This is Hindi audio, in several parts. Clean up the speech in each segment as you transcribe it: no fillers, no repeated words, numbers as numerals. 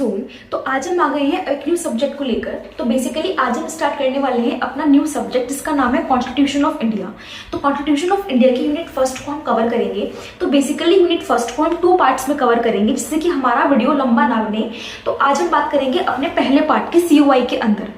सोन। तो आज हम आ गए हैं एक न्यू सब्जेक्ट को लेकर। तो बेसिकली आज हम स्टार्ट करने वाले हैं अपना न्यू सब्जेक्ट जिसका नाम है कॉन्स्टिट्यूशन ऑफ इंडिया। तो कॉन्स्टिट्यूशन ऑफ इंडिया की यूनिट फर्स्ट को हम कवर करेंगे। तो बेसिकली यूनिट फर्स्ट को हम 2 पार्ट्स में कवर करेंगे जिससे कि हमारा वीडियो लंबा ना बने। तो आज हम बात करेंगे अपने पहले पार्ट के COI के अंदर।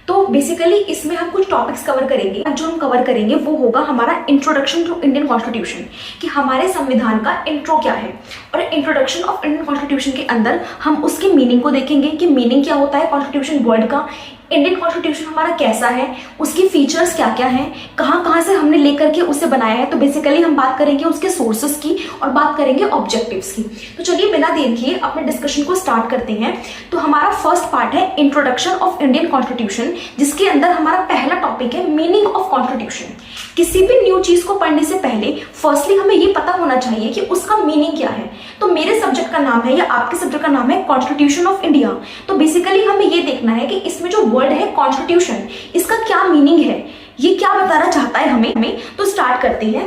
तो बेसिकली इसमें हम कुछ टॉपिक्स कवर करेंगे। जो हम कवर करेंगे वो होगा हमारा इंट्रोडक्शन टू इंडियन कॉन्स्टिट्यूशन, कि हमारे संविधान का इंट्रो क्या है। और इंट्रोडक्शन ऑफ इंडियन कॉन्स्टिट्यूशन के अंदर हम उसकी मीनिंग को देखेंगे कि मीनिंग क्या होता है कॉन्स्टिट्यूशन वर्ड का, इंडियन कॉन्स्टिट्यूशन हमारा कैसा है, उसकी फीचर्स क्या क्या हैं, कहाँ कहाँ से हमने लेकर के उसे बनाया है। तो बेसिकली हम बात करेंगे उसके सोर्सेस की और बात करेंगे ऑब्जेक्टिव्स की। तो चलिए बिना देर किए अपने डिस्कशन को स्टार्ट करते हैं। तो हमारा फर्स्ट पार्ट है इंट्रोडक्शन ऑफ इंडियन कॉन्स्टिट्यूशन, जिसके अंदर हमारा पहला टॉपिक है मीनिंग ऑफ कॉन्स्टिट्यूशन। किसी भी न्यू चीज को पढ़ने से पहले फर्स्टली हमें ये पता होना चाहिए कि उसका मीनिंग क्या है। तो मेरे सब्जेक्ट का नाम है या आपके सब्जेक्ट का नाम है कॉन्स्टिट्यूशन ऑफ इंडिया। तो बेसिकली हमें ये देखना है कि इसमें जो वर्ड है कॉन्स्टिट्यूशन, इसका क्या मीनिंग है, ये क्या बताना चाहता है हमें। तो स्टार्ट करते हैं।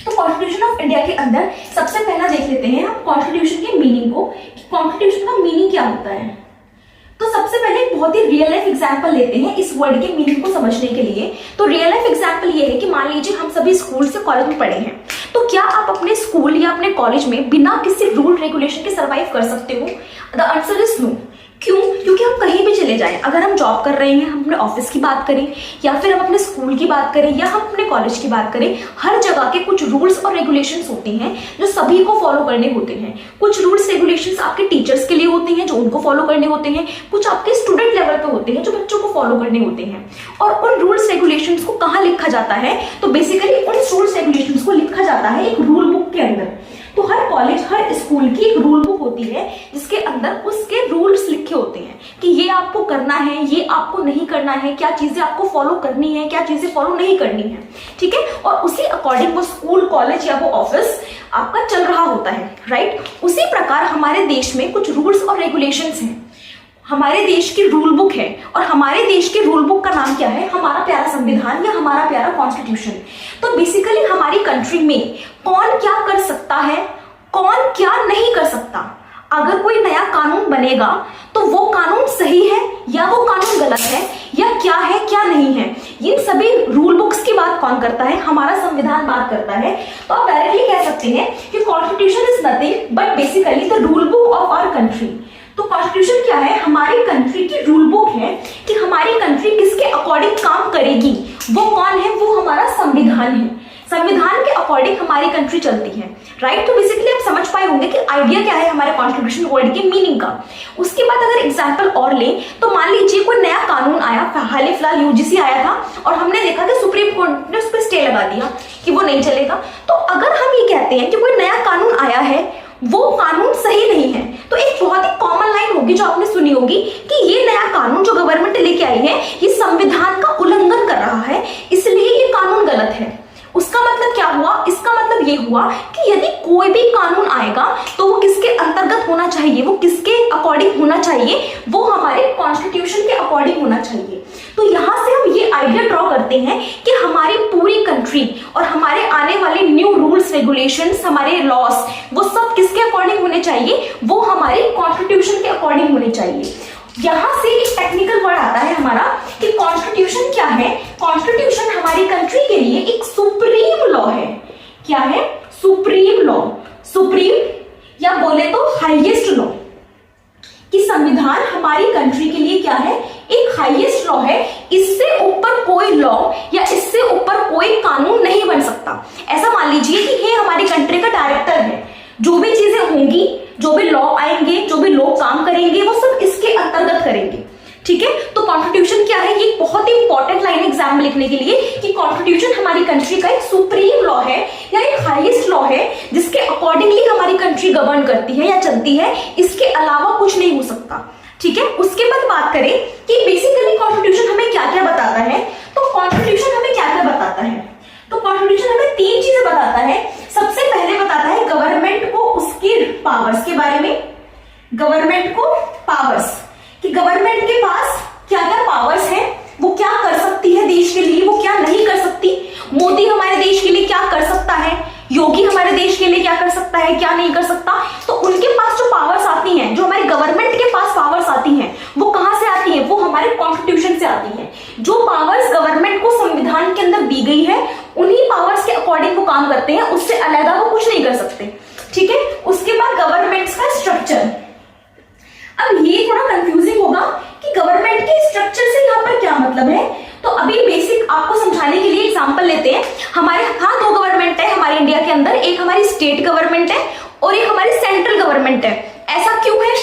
तो कॉन्स्टिट्यूशन ऑफ इंडिया के अंदर सबसे पहला देख लेते हैं हम कॉन्स्टिट्यूशन के मीनिंग को, कॉन्स्टिट्यूशन का मीनिंग क्या होता है। तो सबसे पहले एक बहुत ही रियल लाइफ एग्जांपल लेते हैं इस वर्ड के मीनिंग को समझने के लिए। तो रियल लाइफ एग्जांपल ये है कि मान लीजिए हम सभी स्कूल से कॉलेज में पढ़े हैं। तो क्या आप अपने स्कूल या अपने कॉलेज में बिना किसी रूल रेगुलेशन के सर्वाइव कर सकते हो? The answer is no. क्यों? क्योंकि हम कहीं भी चले जाएं, अगर हम जॉब कर रहे हैं, हम अपने ऑफिस की बात करें या फिर हम अपने स्कूल की बात करें या हम अपने कॉलेज की बात करें, हर जगह के कुछ रूल्स और रेगुलेशंस होते हैं जो सभी को फॉलो करने होते हैं। कुछ रूल्स रेगुलेशंस आपके टीचर्स के लिए होते हैं जो उनको फॉलो करने होते हैं, कुछ आपके स्टूडेंट लेवल पे होते हैं जो बच्चों को फॉलो करने होते हैं। और उन रूल्स रेगुलेशंस को कहाँ लिखा जाता है? तो बेसिकली उन रूल्स रेगुलेशंस को लिखा जाता है एक रूल बुक के अंदर। तो हर कॉलेज, हर स्कूल की एक रूल बुक होती है जिसके अंदर उसके रूल्स लिखे होते हैं कि ये आपको करना है, ये आपको नहीं करना है, क्या चीजें आपको फॉलो करनी है, क्या चीजें फॉलो नहीं करनी है। ठीक है। और उसी अकॉर्डिंग वो स्कूल, कॉलेज या वो ऑफिस आपका चल रहा होता है, राइट। उसी प्रकार हमारे देश में कुछ रूल्स और रेगुलेशंस हैं। हमारे देश की रूल बुक है और हमारे देश की रूल बुक का नाम क्या है? हमारा प्यारा संविधान या हमारा प्यारा कॉन्स्टिट्यूशन। तो बेसिकली हमारी कंट्री में कौन क्या कर सकता है, कौन क्या नहीं कर सकता, अगर कोई नया कानून बनेगा तो वो कानून सही है या वो कानून गलत है, या क्या है क्या नहीं है, ये सभी रूल बुक्स की बात कौन करता है? हमारा संविधान बात करता है। तो आप डायरेक्टली कह सकते हैं कि constitution is nothing but basically the rule book of our country. तो कॉन्स्टिट्यूशन क्या है? हमारी कंट्री की रूल बुक है कि हमारी कंट्री किसके अकॉर्डिंग काम करेगी। वो कौन है? वो हमारा संविधान है। संविधान के अकॉर्डिंग हमारी कंट्री चलती है, राइट। तो बेसिकली आप समझ पाए होंगे कि आइडिया क्या है हमारे कॉन्स्टिट्यूशन वर्ड के मीनिंग का। उसके बाद अगर एग्जांपल और लें तो मान लीजिए कोई नया कानून आया, हाल ही फिलहाल UGC आया था और हमने देखा कि सुप्रीम कोर्ट ने उस पर स्टे लगा दिया कि वो नहीं चलेगा। तो अगर हम ये कहते हैं कि कोई नया कानून आया है, वो कानून सही नहीं है, तो एक बहुत ही कॉमन लाइन होगी जो आपने सुनी होगी कि ये नया कानून जो गवर्नमेंट लेके आई है ये संविधान का उल्लंघन कर रहा है, इसलिए ये कानून गलत है। उसका मतलब क्या हुआ? इसका मतलब ये हुआ कि यदि कोई भी कानून आएगा तो वो किसके अंतर्गत होना चाहिए, वो किसके अकॉर्डिंग होना चाहिए? वो हमारे कॉन्स्टिट्यूशन के अकॉर्डिंग होना चाहिए। तो यहां से हम ये आइडिया ड्रॉ करते हैं कि हमारी पूरी कंट्री और हमारे आने वाले न्यू रूल्स रेगुलेशंस, हमारे लॉस, वो सब किसके अकॉर्डिंग होने चाहिए? वो हमारे कॉन्स्टिट्यूशन के अकॉर्डिंग होने चाहिए। यहां से एक टेक्निकल वर्ड आता है हमारा कि कॉन्स्टिट्यूशन क्या है। कॉन्स्टिट्यूशन हमारी कंट्री के लिए एक सुप्रीम लॉ है। क्या है? सुप्रीम लॉ, सुप्रीम या बोले तो हाईएस्ट लॉ। कि संविधान हमारी कंट्री के लिए क्या है? एक हाईएस्ट लॉ है। इससे ऊपर कोई लॉ या इससे ऊपर कोई कानून नहीं बन सकता। ऐसा मान लीजिए कि ये हमारी कंट्री का डायरेक्टर है, जो भी चीजें होंगी, जो भी लॉ आएंगे, जो भी लोग काम करेंगे, वो सब इसके अंतर्गत करेंगे। ठीक है। तो कॉन्स्टिट्यूशन क्या है? ये बहुत ही इंपॉर्टेंट लाइन एग्जाम में लिखने के लिए कि कॉन्स्टिट्यूशन हमारी कंट्री का एक सुप्रीम लॉ है या एक हाईएस्ट लॉ है जिसके अकॉर्डिंगली हमारी कंट्री गवर्न करती है या चलती है, इसके अलावा कुछ नहीं हो सकता। ठीक है। उसके बाद बात करें कि बेसिकली कॉन्स्टिट्यूशन हमें क्या क्या बताता है। तो कॉन्स्टिट्यूशन हमें क्या क्या बताता है? तो कॉन्स्टिट्यूशन हमें 3 चीजें बताता है। सबसे पहले बताता है गवर्नमेंट को उसकी पावर्स के बारे में। गवर्नमेंट को पावर्स, कि गवर्नमेंट के पास क्या क्या पावर्स है, वो क्या कर सकती है देश के लिए, वो क्या नहीं कर सकती। मोदी हमारे देश के लिए क्या कर सकता है, योगी हमारे देश के लिए क्या कर सकता है, क्या नहीं कर सकता। तो उनके पास जो पावर्स आती हैं, जो हमारी गवर्नमेंट के पास गवर्नमेंट को संविधान के अंदर दी गई है उन्हीं पावर्स के अकॉर्डिंग वो काम करते हैं, उससे अलग वो कुछ नहीं कर सकते। ठीक है, उसके बाद गवर्नमेंट का स्ट्रक्चर। अब ये थोड़ा कंफ्यूजिंग होगा कि गवर्नमेंट के स्ट्रक्चर से यहाँ पर क्या मतलब है। तो अभी बेसिक आपको समझाने के लिए एग्जांपल लेते हैं। हमारे यहाँ दो गवर्नमेंट है हमारे इंडिया के अंदर, एक हमारी स्टेट गवर्नमेंट है और एक हमारी सेंट्रल गवर्नमेंट है। ऐसा क्यों है?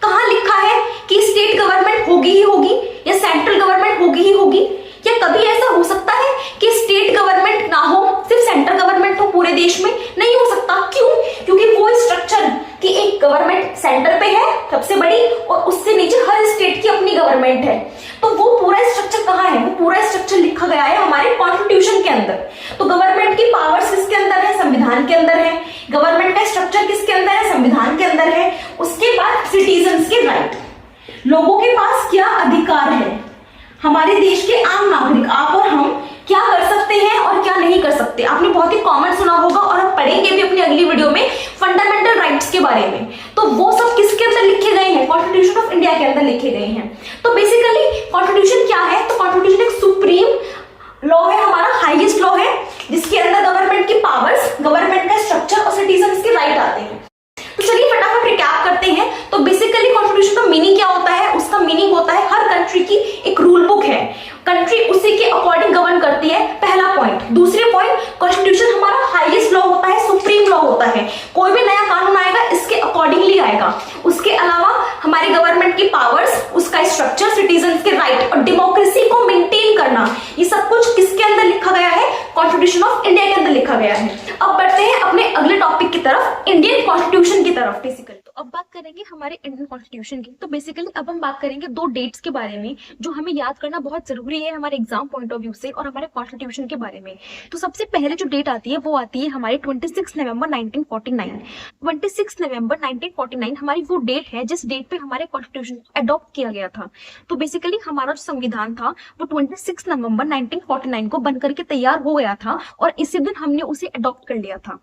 कहाँ लिखा है कि स्टेट गवर्नमेंट होगी ही होगी या सेंट्रल गवर्नमेंट होगी ही होगी? या कभी ऐसा हो सकता है कि स्टेट गवर्नमेंट ना हो, सिर्फ सेंट्रल गवर्नमेंट हो पूरे देश में? नहीं हो सकता। क्यों? क्योंकि वो स्ट्रक्चर कि एक गवर्नमेंट सेंटर पे है सबसे बड़ी और उससे नीचे हर स्टेट की अपनी गवर्नमेंट है, तो वो पूरा स्ट्रक्चर कहाँ है? वो पूरा स्ट्रक्चर लिखा गया है हमारे कॉन्स्टिट्यूशन के अंदर। तो गवर्नमेंट की पावर्स किसके अंदर है? संविधान के अंदर है। गवर्नमेंट का स्ट्रक्चर किसके अंदर है? संविधान के अंदर है। उसके बाद सिटीजन्स के राइट, लोगों के पास क्या अधिकार है, हमारे देश के आम नागरिक आप और हम क्या कर सकते हैं और क्या नहीं कर सकते। आपने बहुत ही कॉमन सुना होगा और हम पढ़ेंगे भी अपनी अगली वीडियो में फंडामेंटल राइट्स के बारे में। तो वो सब किसके अंदर लिखे गए हैं? कॉन्स्टिट्यूशन ऑफ इंडिया के अंदर लिखे गए हैं। तो बेसिकली कॉन्स्टिट्यूशन क्या है? तो कॉन्स्टिट्यूशन एक सुप्रीम लॉ है, हमारा हाईएस्ट लॉ है, जिसके अंदर गवर्नमेंट की पावर्स, गवर्नमेंट का स्ट्रक्चर और सिटीजन्स के राइट आते हैं। तो चलिए फटाफट रिकैप करते हैं। तो बेसिकली कॉन्स्टिट्यूशन का मीनिंग क्या होता है? उसका मीनिंग होता है हर कंट्री की एक रूल बुक है, कंट्री उसी के अकॉर्डिंग गवर्न करती है, पहला पॉइंट। दूसरे पॉइंट, कॉन्स्टिट्यूशन हमारा हाईएस्ट लॉ होता है, सुप्रीम लॉ होता है, कोई भी नया कानून आएगा इसके अकॉर्डिंगली आएगा। उसके अलावा हमारी गवर्नमेंट की पावर्स, उसका स्ट्रक्चर, सिटीजन्स के राइट और डेमोक्रेसी को मेंटेन करना, ये सब कुछ किसके अंदर लिखा गया है? कॉन्स्टिट्यूशन ऑफ इंडिया के अंदर लिखा गया है। अब बढ़ते हैं अपने अगले टॉपिक की तरफ, इंडियन कॉन्स्टिट्यूशन की तरफ। बेसिकली तो अब बात करेंगे हमारे इंडियन कॉन्स्टिट्यूशन की। तो बेसिकली अब हम बात करेंगे दो डेट्स के बारे में जो हमें याद करना बहुत जरूरी है हमारे एग्जाम पॉइंट ऑफ व्यू से और हमारे कॉन्स्टिट्यूशन के बारे में। तो सबसे पहले जो डेट आती है वो आती है हमारी 26 नवंबर 1949। 26 नवंबर 1949 हमारी वो डेट है जिस डेट पे हमारे कॉन्स्टिट्यूशन को अडॉप्ट किया गया था। तो बेसिकली हमारा जो संविधान था वो 26 नवंबर 1949 को बनकर के तैयार हो गया था और इसी दिन हमने उसे अडॉप्ट कर लिया था।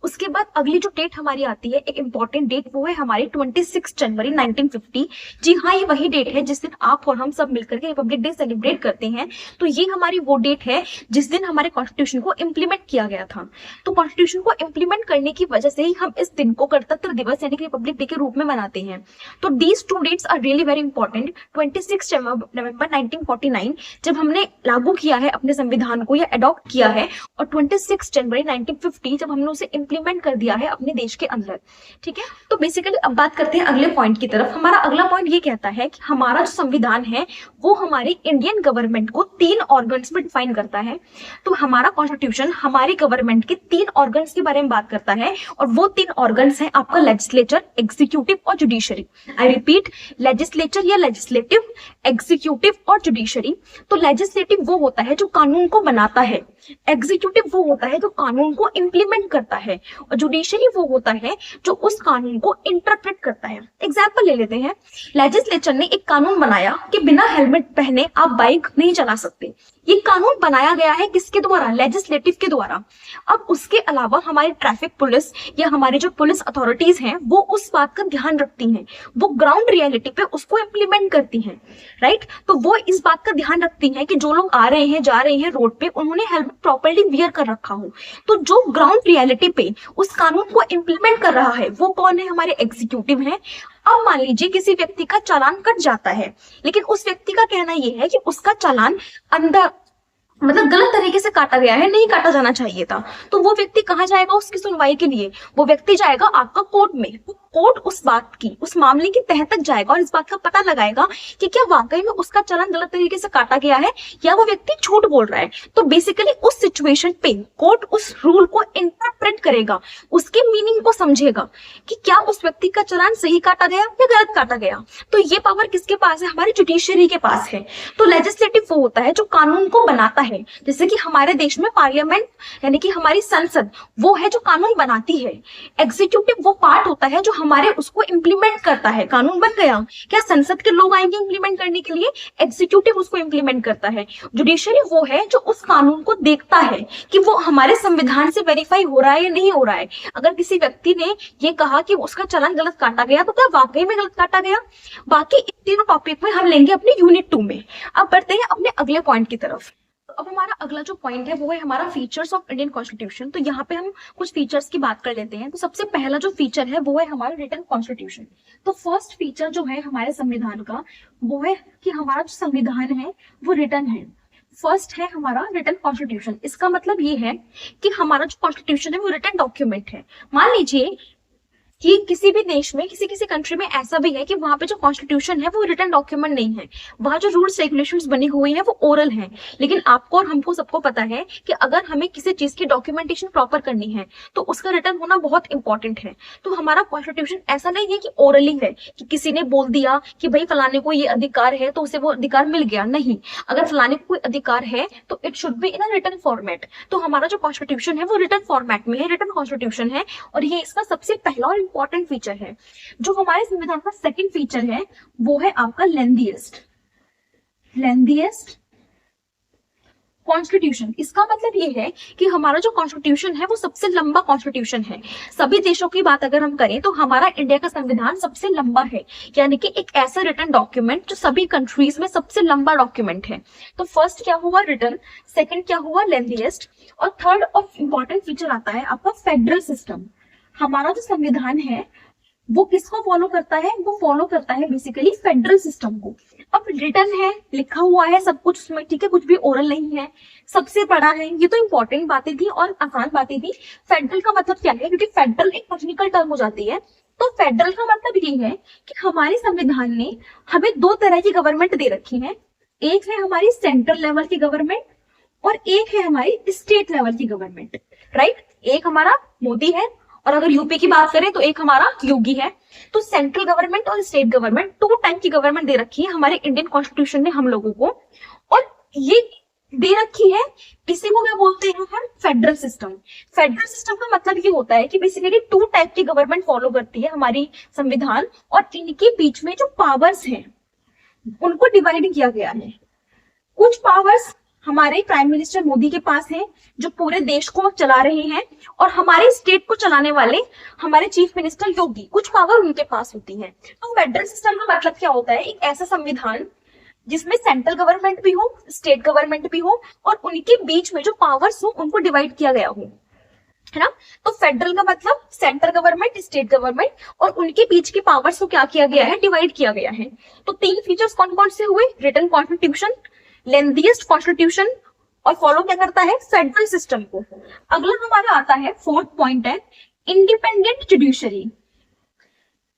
उसके बाद अगली जो डेट हमारी आती है, एक इंपॉर्टेंट डेट, वो है हमारी 26 जनवरी 1950। जी हाँ, ये वही डेट है जिस दिन आप और हम सब मिलकर के रिपब्लिक डे सेलिब्रेट करते हैं। तो ये हमारी वो डेट है जिस दिन हमारे कॉन्स्टिट्यूशन को इम्प्लीमेंट किया गया था। तो कॉन्स्टिट्यूशन को इम्प्लीमेंट करने की वजह से ही हम इस दिन को गणतंत्र दिवस यानी कि रिपब्लिक डे के रूप में मनाते हैं। तो these two dates are really very important. 26 November 1949 जब हमने लागू किया है अपने संविधान को या अडॉप्ट किया है, और 26 जनवरी 1950 जब हमने उसे इम्प्लीमेंट कर दिया है अपने देश के अंदर। ठीक है, तो बेसिकली अब बात करते हैं अगले पॉइंट की तरफ। हमारा अगला पॉइंट ये कहता है कि हमारा जो संविधान है वो हमारी इंडियन गवर्नमेंट को 3 ऑर्गन्स में डिफाइन करता है। तो हमारा कॉन्स्टिट्यूशन हमारी गवर्नमेंट के 3 ऑर्गन्स के बारे में बात करता है और वो 3 ऑर्गन्स हैं आपका लेजिस्लेचर, एग्जीक्यूटिव और जुडिशरी। आई रिपीट, लेजिस्लेचर या लेजिस्लेटिव, एग्जीक्यूटिव और जुडिशरी। तो लेजिस्लेटिव वो होता है जो कानून को बनाता है, एग्जीक्यूटिव वो होता है जो कानून को इंप्लीमेंट करता है और जुडिशरी वो होता है जो उस कानून को इंटरप्रेट करता है। एग्जाम्पल ले लेते हैं। लेजिस्लेचर ने एक कानून बनाया कि बिना हेलमेट पहने आप बाइक नहीं चला सकते। ये कानून बनाया गया है किसके द्वारा? लेजिस्लेटिव के द्वारा। अब उसके अलावा हमारी ट्रैफिक पुलिस या हमारी जो पुलिस अथॉरिटीज हैं वो उस बात का ध्यान रखती हैं, वो ग्राउंड रियलिटी पे उसको इम्प्लीमेंट करती हैं, राइट। तो वो इस बात का ध्यान रखती हैं कि जो लोग आ रहे हैं जा रहे हैं रोड पे उन्होंने हेलमेट प्रॉपर्ली वियर कर रखा हो। तो जो ग्राउंड रियलिटी पे उस कानून को इम्प्लीमेंट कर रहा है वो कौन है? हमारे एग्जीक्यूटिव है। अब मान लीजिए किसी व्यक्ति का चालान कट जाता है, लेकिन उस व्यक्ति का कहना यह है कि उसका चालान अंदर मतलब गलत तरीके से काटा गया है, नहीं काटा जाना चाहिए था। तो वो व्यक्ति कहाँ जाएगा उसकी सुनवाई के लिए? वो व्यक्ति जाएगा आपका कोर्ट में। कोर्ट उस बात की, उस मामले की तह तक जाएगा और इस बात का पता लगाएगा कि क्या वाकई में उसका चालान गलत तरीके से काटा गया है या वो व्यक्ति झूठ बोल रहा है। तो बेसिकली उस सिचुएशन पे कोर्ट उस रूल को इंटरप्रेट करेगा, उसके मीनिंग को समझेगा कि क्या उस व्यक्ति का चालान सही काटा गया या गलत काटा गया। तो ये पावर किसके पास है? हमारे जुडिशरी के पास है। तो लेजिस्लेटिव वो होता है जो कानून को बनाता है, जैसे कि हमारे देश में पार्लियामेंट यानी कि हमारी संसद वो है जो कानून बनाती है। एग्जीक्यूटिव वो पार्ट होता है जो हमारे उसको इंप्लीमेंट करता है। कानून बन गया, क्या संसद के लोग आएंगे इंप्लीमेंट करने के लिए? एग्जीक्यूटिव उसको इंप्लीमेंट करता है। जुडिशरी वो है जो उस कानून को देखता है कि वो हमारे संविधान से वेरीफाई हो रहा है या नहीं हो रहा है। अगर किसी व्यक्ति ने ये कहा कि उसका चालान गलत काटा गया तो क्या वाकई में गलत काटा गया? बाकी इन तीनों टॉपिक में हम लेंगे अपने यूनिट 2 में। अब बढ़ते हैं अपने अगले पॉइंट की तरफ। अब हमारा अगला जो पॉइंट है वो है हमारा फीचर्स ऑफ इंडियन कॉन्स्टिट्यूशन। तो यहाँ पे हम कुछ फीचर्स की बात कर लेते हैं। तो सबसे पहला जो फीचर है वो है हमारा रिटन कॉन्स्टिट्यूशन। तो फर्स्ट फीचर जो है हमारे संविधान का वो है कि हमारा जो संविधान है वो रिटन है। फर्स्ट है हमारा रिटन कॉन्स्टिट्यूशन। इसका मतलब ये है कि हमारा जो कॉन्स्टिट्यूशन है वो रिटन डॉक्यूमेंट है। मान लीजिए कि किसी भी देश में किसी किसी कंट्री में ऐसा भी है कि वहां पे जो कॉन्स्टिट्यूशन है वो रिटन डॉक्यूमेंट नहीं है, वहां जो रूल्स रेगुलेशंस बनी हुई है वो ओरल है। लेकिन आपको और हमको सबको पता है कि अगर हमें किसी चीज की डॉक्यूमेंटेशन प्रॉपर करनी है तो उसका रिटन होना बहुत इंपॉर्टेंट है। तो हमारा कॉन्स्टिट्यूशन ऐसा नहीं है कि ओरली है कि किसी ने बोल दिया कि भाई फलाने को ये अधिकार है तो उसे वो अधिकार मिल गया। नहीं, अगर फलाने को कोई अधिकार है तो it should be in a written format. तो हमारा जो कॉन्स्टिट्यूशन है वो रिटन फॉर्मेट में है, रिटन कॉन्स्टिट्यूशन है, और ये इसका सबसे पहला और इंपॉर्टेंट फीचर है। जो हमारे संविधान का सेकंड फीचर है वो है आपका लेंथीएस्ट कॉन्स्टिट्यूशन। इसका मतलब ये है कि हमारा जो कॉन्स्टिट्यूशन है वो सबसे लंबा कॉन्स्टिट्यूशन है। सभी देशों की बात अगर हम करें तो हमारा इंडिया का संविधान सबसे लंबा है, यानी कि एक ऐसा रिटन डॉक्यूमेंट जो सभी कंट्रीज में सबसे लंबा डॉक्यूमेंट है। तो फर्स्ट क्या हुआ रिटन, सेकंड क्या हुआ लेंथीएस्ट, और थर्ड और इंपॉर्टेंट फीचर आता है आपका फेडरल सिस्टम। हमारा जो संविधान है वो किसको फॉलो करता है, वो फॉलो करता है बेसिकली फेडरल सिस्टम को। अब रिटन है, लिखा हुआ है सब कुछ उसमें, ठीक है, कुछ भी ओरल नहीं है, सबसे बड़ा है। ये तो इंपॉर्टेंट बातें थी और आसान बातें थी। फेडरल का मतलब क्या है, क्योंकि फेडरल एक टेक्निकल टर्म हो जाती है। तो फेडरल का मतलब ये है कि हमारे संविधान ने हमें दो तरह की गवर्नमेंट दे रखी है। एक है हमारी सेंट्रल लेवल की गवर्नमेंट और एक है हमारी स्टेट लेवल की गवर्नमेंट, राइट। एक हमारा मोदी है और अगर यूपी की बात करें तो एक हमारा योगी है। तो सेंट्रल गवर्नमेंट और स्टेट गवर्नमेंट, टू टाइप की गवर्नमेंट दे रखी है हमारे इंडियन कॉन्स्टिट्यूशन ने हम लोगों को, और ये दे रखी है, इसी को क्या बोलते हैं हम, फेडरल सिस्टम। फेडरल सिस्टम का मतलब ये होता है कि बेसिकली टू टाइप की गवर्नमेंट फॉलो करती है हमारी संविधान, और इनके बीच में जो पावर्स हैं उनको डिवाइड किया गया है। कुछ पावर्स हमारे प्राइम मिनिस्टर मोदी के पास है जो पूरे देश को चला रहे हैं, और हमारे स्टेट को चलाने वाले हमारे चीफ मिनिस्टर योगी, कुछ पावर उनके पास होती है। तो फेडरल सिस्टम का मतलब क्या होता है, एक ऐसा संविधान जिसमें सेंट्रल गवर्नमेंट भी हो, स्टेट गवर्नमेंट भी हो, और उनके बीच में जो पावर्स हो उनको डिवाइड किया गया हो, है ना। तो फेडरल का मतलब सेंट्रल गवर्नमेंट, स्टेट गवर्नमेंट, और उनके बीच के पावर्स को क्या किया गया है, डिवाइड किया गया है। तो तीन फीचर्स कौन कौन से हुए, रिटन कॉन्स्टिट्यूशन, लेंथीएस्ट कॉन्स्टिट्यूशन, और फॉलो क्या करता है, फेडरल सिस्टम को। अगला हमारा आता है फोर्थ पॉइंट है इंडिपेंडेंट जुडिशरी।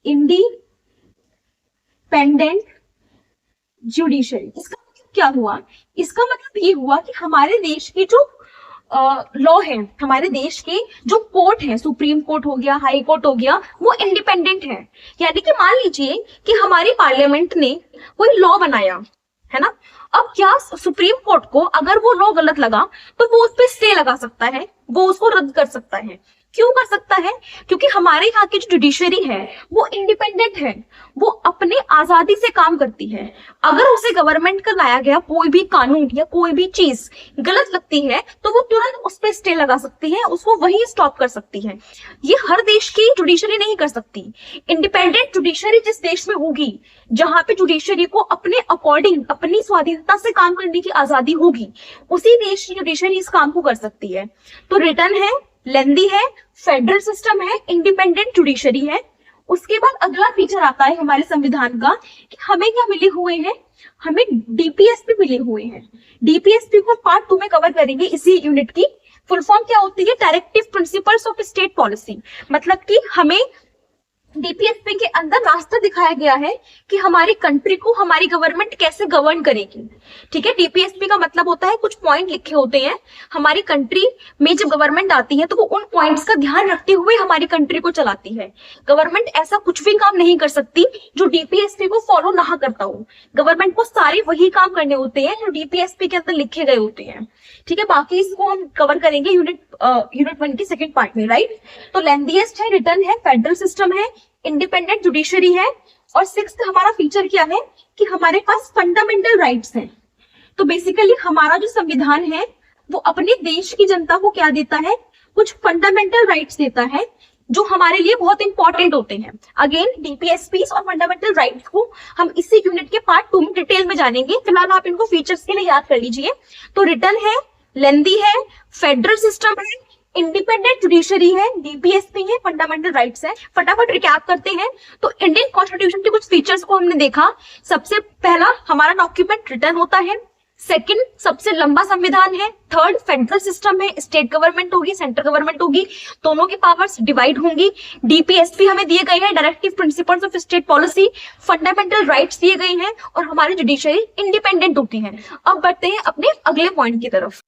इंडिपेंडेंट जुडिशरी, इसका मतलब क्या हुआ, इसका मतलब ये हुआ कि हमारे देश की जो लॉ है, हमारे देश के जो कोर्ट है, सुप्रीम कोर्ट हो गया, हाई कोर्ट हो गया, वो इंडिपेंडेंट है। यानी कि मान लीजिए कि हमारी पार्लियामेंट ने कोई लॉ बनाया, है ना। अब क्या सुप्रीम कोर्ट को अगर वो लॉ गलत लगा तो वो उस पर स्टे लगा सकता है, वो उसको रद्द कर सकता है। क्यों कर सकता है, क्योंकि हमारे यहाँ की जो जुडिशरी है वो इंडिपेंडेंट है, वो अपने आजादी से काम करती है। अगर उसे गवर्नमेंट का लाया गया कोई भी कानून या कोई भी चीज गलत लगती है तो वो तुरंत उस पर स्टे लगा सकती है, उसको वही स्टॉप कर सकती है। ये हर देश की जुडिशरी नहीं कर सकती। इंडिपेंडेंट जुडिशरी जिस देश में होगी, जहां पे जुडिशरी को अपने अकॉर्डिंग, अपनी स्वाधीनता से काम करने की आजादी होगी, उसी देश की जुडिशरी इस काम को कर सकती है। तो रिटर्न है, लेंदी है, फेडरल सिस्टम है, इंडिपेंडेंट जुडिशरी है। उसके बाद अगला फीचर आता है हमारे संविधान का कि हमें क्या मिले हुए हैं, हमें डीपीएसपी मिले हुए हैं। डीपीएसपी को पार्ट 2 में कवर करेंगे। इसी यूनिट की फुल फॉर्म क्या होती है, directive principles of state policy. मतलब कि हमें डीपीएसपी के अंदर रास्ता दिखाया गया है कि हमारी कंट्री को हमारी गवर्नमेंट कैसे गवर्न करेगी। ठीक है, डीपीएसपी का मतलब होता है कुछ पॉइंट लिखे होते हैं, हमारी कंट्री में जब गवर्नमेंट आती है तो वो उन पॉइंट्स का ध्यान रखते हुए हमारी कंट्री को चलाती है। गवर्नमेंट ऐसा कुछ भी काम नहीं कर सकती जो डीपीएसपी को फॉलो ना करता हो। गवर्नमेंट को सारे वही काम करने होते हैं जो डीपीएसपी के अंदर लिखे गए होते हैं। ठीक है, बाकी इसको हम कवर करेंगे यूनिट 1 के सेकंड पार्ट में, राइट। तो लेंथीएस्ट है, रिटर्न है, फेडरल सिस्टम है, इंडिपेंडेंट जुडिशरी है, और सिक्स्थ हमारा फीचर क्या है कि हमारे पास फंडामेंटल राइट्स हैं। तो बेसिकली हमारा जो संविधान है वो अपने देश की जनता को क्या देता है, कुछ फंडामेंटल राइट्स देता है, जो हमारे लिए बहुत इंपॉर्टेंट होते हैं। अगेन डीपीएसपीस और फंडामेंटल राइट्स को हम इसी यूनिट के पार्ट 2 में डिटेल में जानेंगे। फिलहाल आप इनको फीचर्स के लिए याद कर लीजिए। तो रिटर्न है, लेंदी है, फेडरल सिस्टम है, इंडिपेंडेंट जुडिशरी है, डीपीएसपी है, फंडामेंटल राइट्स है। फटाफट रिकैप करते हैं। तो इंडियन कॉन्स्टिट्यूशन के कुछ फीचर्स को हमने देखा। सबसे पहला हमारा डॉक्यूमेंट रिटर्न होता है। सेकंड सबसे लंबा संविधान है। थर्ड फेडरल सिस्टम है, स्टेट गवर्नमेंट होगी, सेंट्रल गवर्नमेंट होगी, दोनों की पावर्स डिवाइड होंगी। डीपीएसपी हमें दिए गए हैं, directive principles of state policy. Fundamental rights दिए गए हैं और हमारी जुडिशरी इंडिपेंडेंट होती है। अब बढ़ते हैं अपने अगले पॉइंट की तरफ।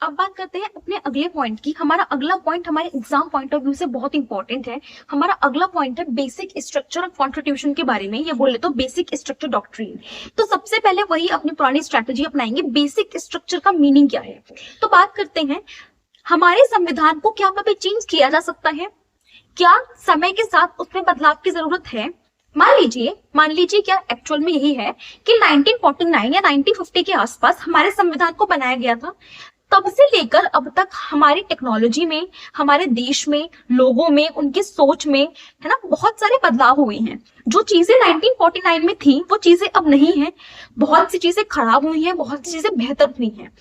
अब बात करते हैं अपने अगले पॉइंट की। हमारा अगला पॉइंट हमारे एग्जाम पॉइंट ऑफ व्यू से बहुत इंपॉर्टेंट है। हमारा अगला पॉइंट है बेसिक स्ट्रक्चर ऑफ कॉन्स्टिट्यूशन के बारे में। ये बोले तो बेसिक स्ट्रक्चर डॉक्ट्रिन। तो सबसे पहले वही अपनी पुरानी स्ट्रैटेजी अपनाएंगे। बेसिक स्ट्रक्चर का मीनिंग क्या है? तो बात करते हैं, हमारे संविधान को क्या कभी चेंज किया जा सकता है? क्या समय के साथ उसमें बदलाव की जरूरत है? मान लीजिए क्या एक्चुअल में यही है कि 1949 या 1950 के आसपास हमारे संविधान को बनाया गया था। तब से लेकर अब तक हमारी टेक्नोलॉजी में, हमारे देश में, लोगों में, उनकी सोच में, है ना, बहुत सारे बदलाव हुए हैं। जो चीजें 1949 में थी वो चीजें अब नहीं है। बहुत सी चीजें खराब हुई हैं, बहुत सी चीजें बेहतर हुई हैं।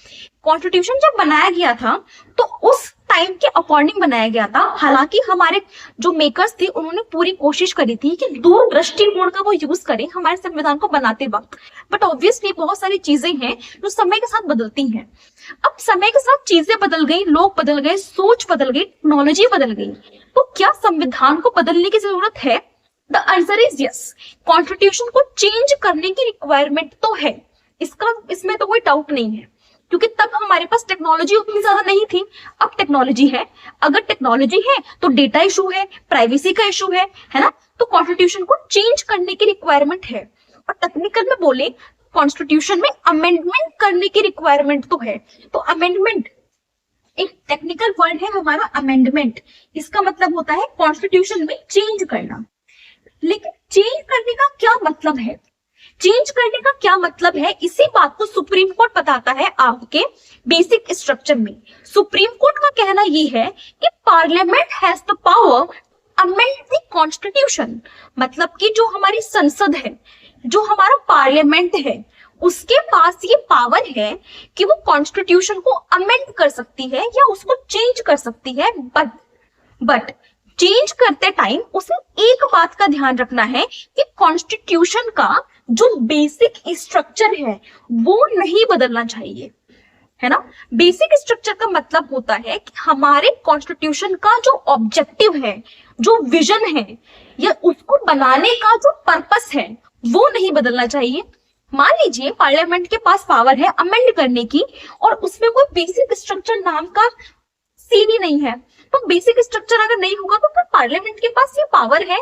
कॉन्स्टिट्यूशन जब बनाया गया था तो उस टाइम के अकॉर्डिंग बनाया गया था। हालांकि हमारे जो मेकर्स थे उन्होंने पूरी कोशिश करी थी कि दूरदृष्टिकोण का वो यूज करें हमारे संविधान को बनाते वक्त। बट ऑब्वियसली बहुत सारी चीजें हैं जो समय के साथ बदलती हैं। अब समय के साथ चीजें बदल गई, लोग बदल गए, सोच बदल गई, टेक्नोलॉजी बदल गई। तो क्या संविधान को बदलने की जरूरत है? The answer is yes. Constitution को चेंज करने की रिक्वायरमेंट तो है, इसमें तो कोई डाउट नहीं है, क्योंकि तब हमारे पास टेक्नोलॉजी उतनी ज्यादा नहीं थी। अब टेक्नोलॉजी है। अगर टेक्नोलॉजी है तो डेटा इशू है, प्राइवेसी का इशू है ना। तो कॉन्स्टिट्यूशन को चेंज करने की रिक्वायरमेंट है। और टेक्निकल में बोले, कॉन्स्टिट्यूशन में अमेंडमेंट करने की रिक्वायरमेंट तो है। तो अमेंडमेंट एक टेक्निकल वर्ड है हमारा, अमेंडमेंट। इसका मतलब होता है कॉन्स्टिट्यूशन में चेंज करना। लेकिन चेंज करने का क्या मतलब है? चेंज करने का क्या मतलब है, इसी बात को सुप्रीम कोर्ट बताता है आपके बेसिक स्ट्रक्चर में। सुप्रीम कोर्ट का कहना यह है कि parliament has the power amend the constitution. मतलब कि जो हमारी संसद है, जो हमारा पार्लियामेंट है, उसके पास ये पावर है कि वो कॉन्स्टिट्यूशन को अमेंड कर सकती है या उसको चेंज कर सकती है। बट चेंज करते टाइम उसे एक बात का ध्यान रखना है कि कॉन्स्टिट्यूशन का जो बेसिक स्ट्रक्चर है वो नहीं बदलना चाहिए, है ना। बेसिक स्ट्रक्चर का मतलब होता है कि हमारे कॉन्स्टिट्यूशन का जो ऑब्जेक्टिव है, जो विजन है, या उसको बनाने का जो पर्पस है वो नहीं बदलना चाहिए। मान लीजिए पार्लियामेंट के पास पावर है अमेंड करने की और उसमें कोई बेसिक स्ट्रक्चर नाम का सीन ही नहीं है। तो बेसिक स्ट्रक्चर अगर नहीं होगा तो फिर पार्लियामेंट के पास ये पावर है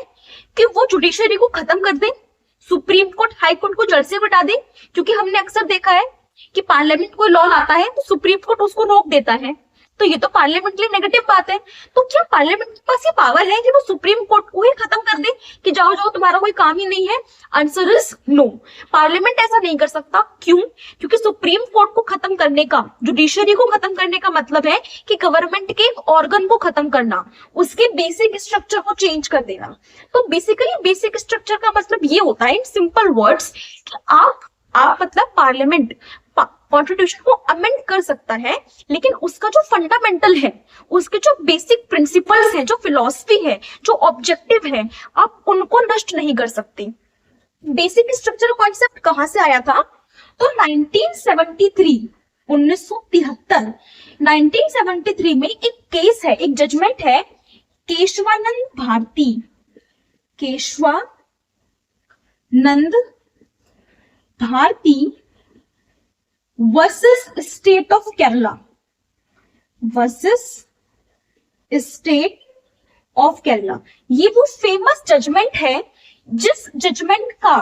कि वो जुडिशरी को खत्म कर दे, सुप्रीम कोर्ट, हाई कोर्ट को जड़ से बटा दे। क्योंकि हमने अक्सर देखा है कि पार्लियामेंट कोई लॉ लाता है तो सुप्रीम कोर्ट उसको रोक देता है। तो ये तो पार्लियामेंट के लिए नेगेटिव बात है। तो क्या पार्लियामेंट के पास ये पावर है कि वो सुप्रीम कोर्ट को ही खत्म कर दे कि जाओ जाओ तुम्हारा कोई काम ही नहीं है? Answer is no. पार्लियामेंट ऐसा नहीं कर सकता। क्यों? क्योंकि सुप्रीम कोर्ट को खत्म करने का, जुडिशरी को खत्म करने का मतलब है कि गवर्नमेंट के एक ऑर्गन को खत्म करना, उसके बेसिक स्ट्रक्चर को चेंज कर देना। तो बेसिकली बेसिक स्ट्रक्चर का मतलब ये होता है इन सिंपल वर्ड्स कि आप मतलब पार्लियामेंट कॉन्स्टिट्यूशन को अमेंड कर सकता है, लेकिन उसका जो फंडामेंटल है, उसके जो बेसिक प्रिंसिपल्स हैं, जो फिलॉसफी है, जो ऑब्जेक्टिव है, आप उनको नष्ट नहीं कर सकते। बेसिक स्ट्रक्चर कॉन्सेप्ट कहां से आया था? तो 1973 में एक केस है, एक जजमेंट है, Kesavananda Bharati versus state of Kerala, ये वो फेमस जजमेंट है जिस जजमेंट का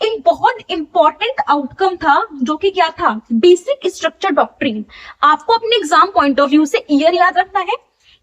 एक बहुत इंपॉर्टेंट आउटकम था, जो कि क्या था? Basic structure doctrine. आपको अपने एग्जाम पॉइंट ऑफ व्यू से ईयर याद रखना है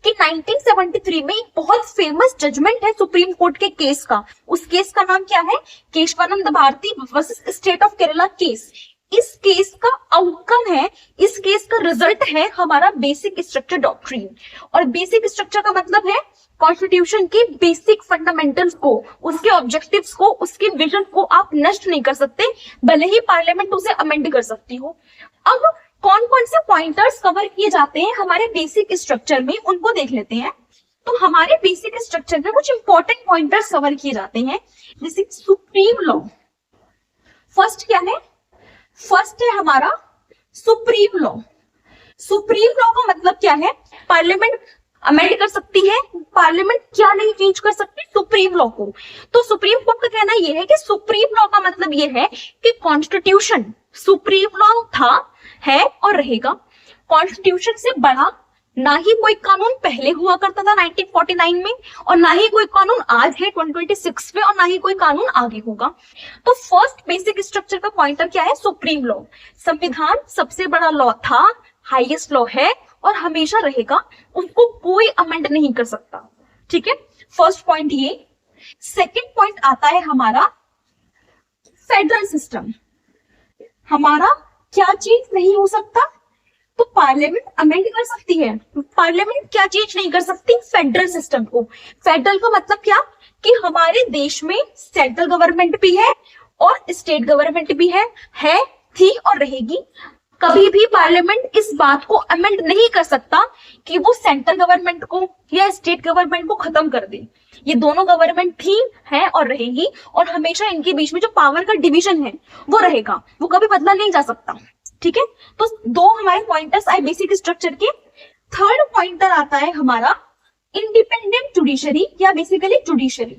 कि 1973 में एक बहुत फेमस जजमेंट है सुप्रीम कोर्ट के केस का। उस केस का नाम क्या है? Kesavananda Bharati versus state of Kerala case. इस केस का आउटकम है, इस केस का रिजल्ट है हमारा बेसिक स्ट्रक्चर डॉक्ट्रिन। और बेसिक स्ट्रक्चर का मतलब है कॉन्स्टिट्यूशन के बेसिक फंडामेंटल्स को, उसके ऑब्जेक्टिव्स को, उसके विजन को आप नष्ट नहीं कर सकते, भले ही पार्लियामेंट उसे अमेंड कर सकती हो। अब कौन कौन से पॉइंटर्स कवर किए जाते हैं हमारे बेसिक स्ट्रक्चर में, उनको देख लेते हैं। तो हमारे बेसिक स्ट्रक्चर में कुछ इंपॉर्टेंट पॉइंटर्स कवर किए जाते हैं, जैसे सुप्रीम लॉ। फर्स्ट क्या है? फर्स्ट है हमारा सुप्रीम लॉ। सुप्रीम लॉ का मतलब क्या है? पार्लियामेंट अमेंड कर सकती है, पार्लियामेंट क्या नहीं चेंज कर सकती? सुप्रीम लॉ को। तो सुप्रीम कोर्ट का कहना यह है कि सुप्रीम लॉ का मतलब यह है कि कॉन्स्टिट्यूशन सुप्रीम लॉ था, है और रहेगा। कॉन्स्टिट्यूशन से बड़ा ना ही कोई कानून पहले हुआ करता था 1949 में, और ना ही कोई कानून आज है 2026 में, और ना ही कोई कानून आगे होगा। तो फर्स्ट बेसिक स्ट्रक्चर का पॉइंटर क्या है? Supreme law. संविधान सबसे बड़ा लॉ था, हाईएस्ट लॉ है और हमेशा रहेगा, उसको कोई अमेंड नहीं कर सकता। ठीक है, फर्स्ट पॉइंट ये। सेकेंड पॉइंट आता है हमारा फेडरल सिस्टम। हमारा क्या चीज नहीं हो सकता? तो पार्लियामेंट अमेंड कर सकती है, पार्लियामेंट क्या चीज नहीं कर सकती? फेडरल सिस्टम को। फेडरल का मतलब क्या? कि हमारे देश में सेंट्रल गवर्नमेंट भी है और स्टेट गवर्नमेंट भी है, थी और रहेगी। कभी भी पार्लियामेंट इस बात को अमेंड नहीं कर सकता कि वो सेंट्रल गवर्नमेंट को या स्टेट गवर्नमेंट को खत्म कर दे। ये दोनों गवर्नमेंट थी, है और रहेगी, और हमेशा इनके बीच में जो पावर का डिवीजन है वो रहेगा, वो कभी बदला नहीं जा सकता। ठीक है, तो दो हमारे पॉइंटर्स आए बेसिक स्ट्रक्चर के। थर्ड पॉइंटर आता है हमारा इंडिपेंडेंट जुडिशरी या बेसिकली जुडिशरी।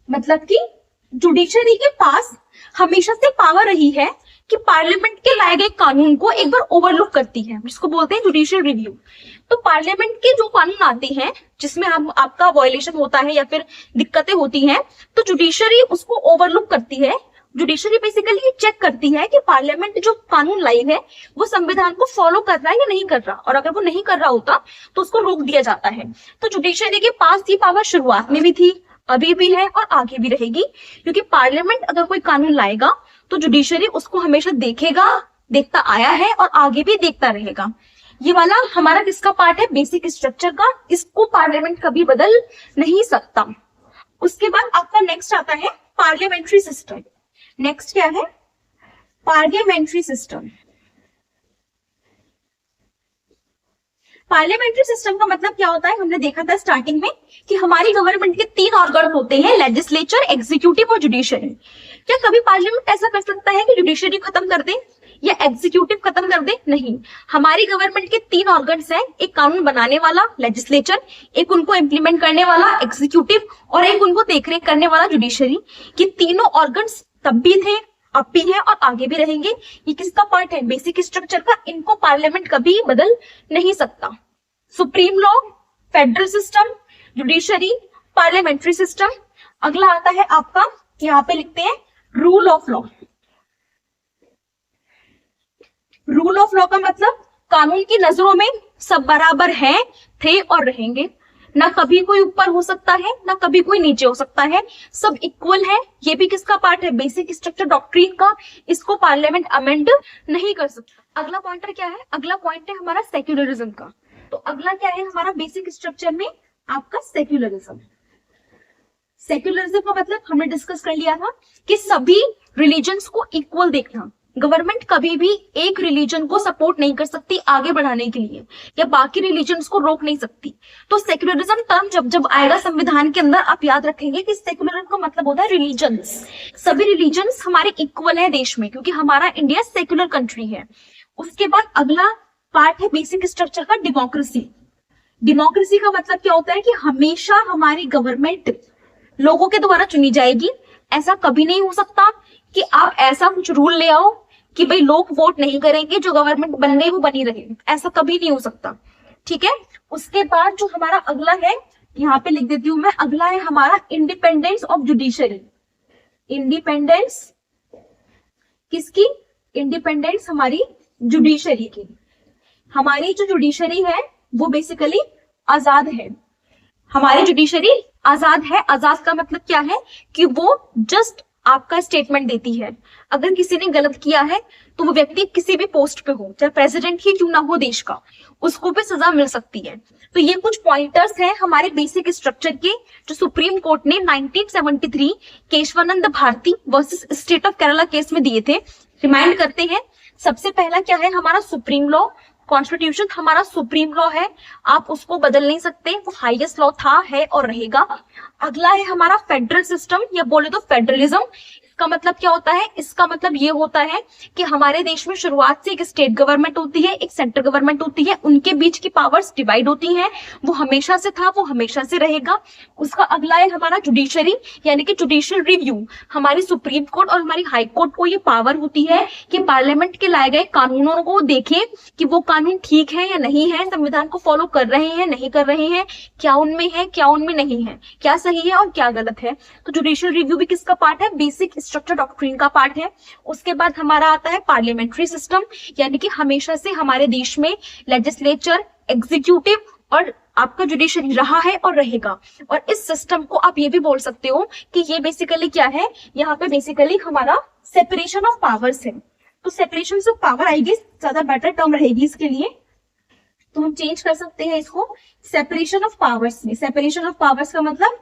मतलब कि जुडिशरी के पास हमेशा से पावर रही है कि पार्लियामेंट के लाए गए कानून को एक बार ओवरलुक करती है, जिसको बोलते हैं जुडिशियल रिव्यू। तो पार्लियामेंट के जो कानून आते हैं जिसमें आपका वायलेशन होता है या फिर दिक्कतें होती हैं, तो जुडिशरी उसको ओवरलुक करती है। जुडिशरी बेसिकली चेक करती है कि पार्लियामेंट जो कानून लाई है वो संविधान को फॉलो कर रहा है या नहीं कर रहा, और अगर वो नहीं कर रहा होता तो उसको रोक दिया जाता है। तो जुडिशरी के पास ये पावर शुरुआत में भी थी, अभी भी है और आगे भी रहेगी, क्योंकि पार्लियामेंट अगर कोई कानून लाएगा तो जुडिशरी उसको हमेशा देखेगा, देखता आया है और आगे भी देखता रहेगा। ये वाला हमारा किसका पार्ट है? बेसिक स्ट्रक्चर का। इसको पार्लियामेंट कभी बदल नहीं सकता। उसके बाद आपका नेक्स्ट आता है पार्लियामेंट्री सिस्टम। नेक्स्ट क्या है? Parliamentary system. पार्लियामेंट्री सिस्टम का मतलब क्या होता है? हमने देखा था स्टार्टिंग में कि हमारी गवर्नमेंट के 3 ऑर्गन होते हैं, लेजिस्लेचर, एग्जीक्यूटिव और जुडिशरी। क्या कभी पार्लियामेंट ऐसा कर सकता है कि जुडिशरी खत्म कर दे या एग्जीक्यूटिव खत्म कर दे? नहीं। हमारी गवर्नमेंट के 3 ऑर्गन्स हैं, एक कानून बनाने वाला लेजिस्लेचर, एक उनको इंप्लीमेंट करने वाला एग्जीक्यूटिव, और एक उनको देखरेख करने वाला जुडिशरी। ये तीनों ऑर्गन्स तब भी थे, अब भी है और आगे भी रहेंगे। ये किसका पार्ट है? बेसिक स्ट्रक्चर का। इनको पार्लियामेंट कभी बदल नहीं सकता। Supreme law, federal system, judiciary, parliamentary system. अगला आता है आपका, यहाँ पे लिखते हैं rule of law. Rule of law का मतलब कानून की नजरों में सब बराबर हैं, थे और रहेंगे। ना कभी कोई ऊपर हो सकता है, ना कभी कोई नीचे हो सकता है, सब इक्वल है। ये भी किसका पार्ट है? बेसिक स्ट्रक्चर डॉक्ट्रिन का। इसको पार्लियामेंट अमेंड नहीं कर सकता। अगला पॉइंटर क्या है? अगला पॉइंट है हमारा सेक्युलरिज्म का। तो अगला क्या है हमारा बेसिक स्ट्रक्चर में? आपका सेक्युलरिज्म। सेक्युलरिज्म का मतलब हमने डिस्कस कर लिया था कि सभी रिलीजन्स को इक्वल देखना। गवर्नमेंट कभी भी एक रिलीजन को सपोर्ट नहीं कर सकती आगे बढ़ाने के लिए, या बाकी रिलीजन्स को रोक नहीं सकती। तो सेक्युलरिज्म टर्म जब जब आएगा संविधान के अंदर, आप याद रखेंगे कि सेक्युलरिज्म का मतलब होता है रिलीजन्स। सभी रिलीजन्स हमारे इक्वल है देश में, क्योंकि हमारा इंडिया सेक्युलर कंट्री है। उसके बाद अगला पार्ट है बेसिक स्ट्रक्चर का डेमोक्रेसी। डेमोक्रेसी का मतलब क्या होता है? कि हमेशा हमारी गवर्नमेंट लोगों के द्वारा चुनी जाएगी। ऐसा कभी नहीं हो सकता कि आप ऐसा कुछ रूल ले आओ कि भाई लोग वोट नहीं करेंगे, जो गवर्नमेंट बन गई वो बनी रहे। ऐसा कभी नहीं हो सकता। ठीक है, उसके बाद जो हमारा अगला है, यहाँ पे लिख देती हूं मैं, अगला है हमारा इंडिपेंडेंस ऑफ जुडिशरी। इंडिपेंडेंस किसकी? इंडिपेंडेंस हमारी जुडिशरी की। हमारी जो जुडिशरी है वो बेसिकली आजाद है। हमारी जुडिशरी आजाद है। आजाद का मतलब क्या है? कि वो जस्ट आपका स्टेटमेंट देती है। अगर किसी ने गलत किया है तो वो व्यक्ति किसी भी पोस्ट पे हो, चाहे प्रेसिडेंट ही क्यों ना हो देश का, उसको भी सजा मिल सकती है। तो ये कुछ पॉइंटर्स हैं हमारे बेसिक स्ट्रक्चर के, जो सुप्रीम कोर्ट ने 1973 Kesavananda Bharati versus state of Kerala case में दिए थे। रिमाइंड करते हैं, सबसे पहला क्या है, हमारा सुप्रीम लॉ। कॉन्स्टिट्यूशन हमारा सुप्रीम लॉ है, आप उसको बदल नहीं सकते, वो हाईएस्ट लॉ था, है और रहेगा। अगला है हमारा फेडरल सिस्टम, या बोले तो फेडरलिज्म। इसका मतलब क्या होता है, इसका मतलब ये होता है कि हमारे देश में शुरुआत से एक स्टेट गवर्नमेंट होती है, एक सेंट्रल गवर्नमेंट होती है, उनके बीच की पावर्स डिवाइड होती हैं। वो हमेशा से था, वो हमेशा से रहेगा। उसका अगला है हमारा जुडिशरी, यानी कि जुडिशियल रिव्यू। हमारी सुप्रीम कोर्ट और हमारी हाई कोर्ट को ये पावर होती है कि पार्लियामेंट के लाए गए कानूनों को देखें कि वो कानून ठीक है या नहीं है, संविधान को फॉलो कर रहे हैं नहीं कर रहे हैं, क्या उनमें है क्या उनमें नहीं है, क्या सही है और क्या गलत है। तो जुडिशियल रिव्यू भी किसका पार्ट है, बेसिक स्ट्रक्चर डॉक्ट्रिन का पार्ट है। उसके बाद हमारा आता है पार्लियामेंट्री सिस्टम, यानी कि हमेशा से हमारे देश में लेजिस्लेचर, एग्जीक्यूटिव और आपका जुडिशरी रहा है और रहेगा। और इस सिस्टम को आप ये भी बोल सकते हो कि ये बेसिकली क्या है, यहाँ पे बेसिकली हमारा सेपरेशन ऑफ पावर्स है। तो सेपरेशन ऑफ पावर आएगी, ज्यादा बेटर टर्म रहेगी इसके लिए, तो हम चेंज कर सकते हैं इसको सेपरेशन ऑफ पावर्स में। सेपरेशन ऑफ पावर्स का मतलब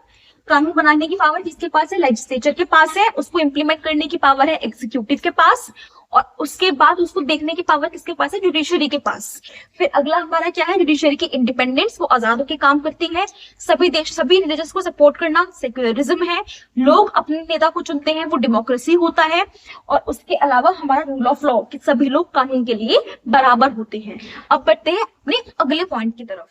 कानून बनाने की पावर किसके पास है, लेजिस्लेचर के पास है, उसको इंप्लीमेंट करने की पावर है एग्जीक्यूटिव के पास, और उसके बाद उसको देखने की पावर किसके पास है, जुडिशरी के पास। फिर अगला हमारा क्या है, जुडिशरी की इंडिपेंडेंस, वो आजाद होकर काम करती है। सभी रिलीजन्स को सपोर्ट करना सेक्युलरिज्म है। लोग अपने नेता को चुनते हैं, वो डेमोक्रेसी होता है। और उसके अलावा हमारा रूल ऑफ लॉ, कि सभी लोग कानून के लिए बराबर होते हैं। अब बढ़ते हैं अपने अगले पॉइंट की तरफ।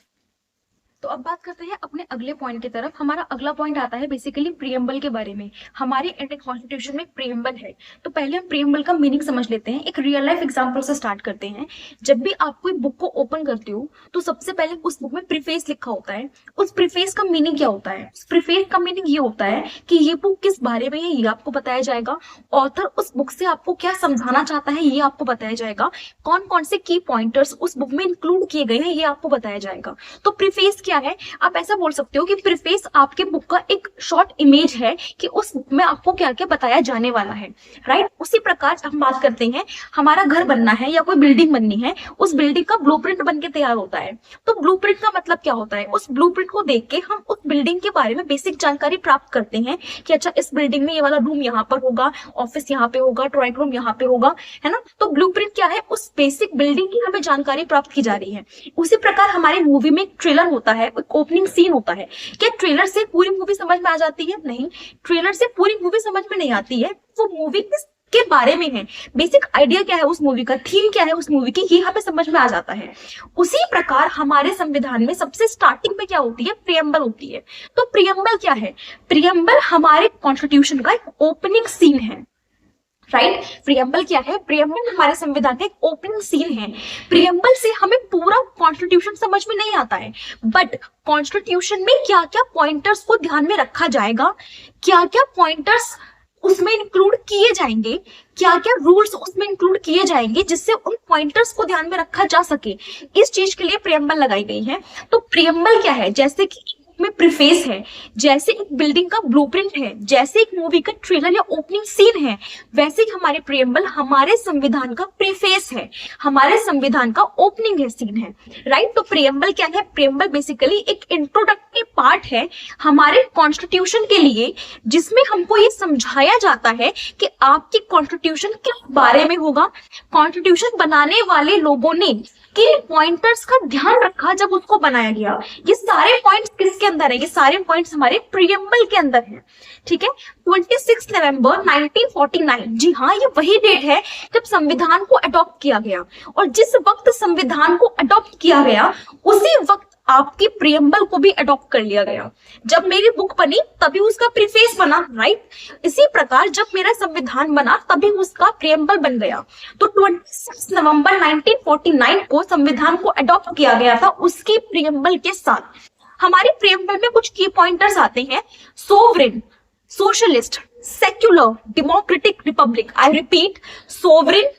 तो अब बात करते हैं अपने अगले पॉइंट की तरफ। हमारा अगला पॉइंट आता है बेसिकली प्रीएम्बल के बारे में। हमारे इंडियन कॉन्स्टिट्यूशन में प्रीएम्बल है, तो पहले हम प्रीएम्बल का मीनिंग समझ लेते हैं। एक रियल लाइफ एग्जांपल से स्टार्ट करते हैं। जब भी आप कोई बुक को ओपन करते हो तो सबसे पहले उस बुक में प्रीफेस लिखा होता है। उस प्रीफेस का मीनिंग क्या होता है, उस प्रीफेस का मीनिंग ये होता है कि ये बुक किस बारे में है ये आपको बताया जाएगा, ऑथर उस बुक से आपको क्या समझाना चाहता है ये आपको बताया जाएगा, कौन कौन से की पॉइंटर्स उस बुक में इंक्लूड किए गए हैं ये आपको बताया जाएगा। तो प्रीफेस क्या है, आप ऐसा बोल सकते हो कि प्रीफेस आपके बुक का एक शॉर्ट इमेज है कि उस बुक में आपको क्या क्या बताया जाने वाला है, राइट। उसी प्रकार हम बात करते हैं, हमारा घर बनना है या कोई बिल्डिंग बननी है, उस बिल्डिंग का ब्लूप्रिंट बन के तैयार होता है। तो ब्लूप्रिंट का मतलब क्या होता है, उस ब्लूप्रिंट को देख के हम उस बिल्डिंग के बारे में बेसिक जानकारी प्राप्त करते हैं कि अच्छा इस बिल्डिंग में ये वाला रूम यहाँ पर होगा, ऑफिस यहाँ पे होगा, ड्राइंग रूम यहाँ पे होगा, है ना। तो ब्लूप्रिंट क्या है, उस बेसिक बिल्डिंग की हमें जानकारी प्राप्त की जा रही है। उसी प्रकार हमारे मूवी में एक ट्रेलर होता है, एक ओपनिंग सीन होता है। क्या ट्रेलर से पूरी मूवी समझ में आ जाती है, नहीं, ट्रेलर से पूरी मूवी समझ में नहीं आती है। वो मूवी के बारे में है, बेसिक आइडिया क्या है उस मूवी का, थीम क्या है उस मूवी की, ये यहाँ पे समझ में आ जाता है। उसी प्रकार हमारे संविधान में सबसे स्टार्टिंग में क्या होती है, प्रीएम्बल होती है। तो प्रीएम्बल क्या है, प्रीएम्बल हमारे कॉन्स्टिट्यूशन का एक ओपनिंग सीन है, राइट। प्रीएम्बल क्या है, प्रीएम्बल हमारे संविधान का एक ओपनिंग सीन है। प्रीएम्बल से हमें पूरा कॉन्स्टिट्यूशन समझ में नहीं आता है, बट कॉन्स्टिट्यूशन में क्या क्या पॉइंटर्स को ध्यान में रखा जाएगा, क्या क्या पॉइंटर्स उसमें इंक्लूड किए जाएंगे, क्या क्या रूल्स उसमें इंक्लूड किए जाएंगे जिससे उन पॉइंटर्स को ध्यान में रखा जा सके, इस चीज के लिए प्रीएम्बल लगाई गई है। तो प्रीएम्बल क्या है, जैसे कि में प्रीफेस है, जैसे एक बिल्डिंग का ब्लूप्रिंट है, जैसे एक मूवी का ट्रेलर या ओपनिंग सीन है, वैसे ही हमारे प्रीएम्बल हमारे संविधान का प्रीफेस है, हमारे संविधान का ओपनिंग है, सीन है, राइट। तो प्रीएम्बल क्या है, प्रीएम्बल बेसिकली एक इंट्रोडक्टरी पार्ट है हमारे कॉन्स्टिट्यूशन के लिए, जिसमें हमको ये समझाया जाता है कि आपकी कॉन्स्टिट्यूशन किस बारे में होगा, कॉन्स्टिट्यूशन बनाने वाले लोगों ने किन पॉइंटर्स का ध्यान रखा जब उसको बनाया गया। ये सारे पॉइंट्स किसके अंदर है, ये सारे पॉइंट्स हमारे प्रीएम्बल के अंदर है, ठीक है। 26 नवंबर 1949, जी हाँ, ये वही डेट है जब संविधान को अडॉप्ट किया गया। और जिस वक्त संविधान को अडॉप्ट किया गया उसी वक्त आपकी प्रीएम्बल को भी अडॉप्ट कर लिया गया। जब मेरी बुक बनी तभी उसका प्रीफेस बना, राइट। इसी प्रकार जब मेरा संविधान बना तभी उसका प्रीएम्बल बन गया। तो 26 नवंबर 1949 को संविधान को अडॉप्ट किया गया था उसकी प्रीएम्बल के साथ। हमारे प्रीएम्बल में कुछ की पॉइंटर्स आते हैं, sovereign, socialist, secular, democratic, Republic. I repeat, sovereign,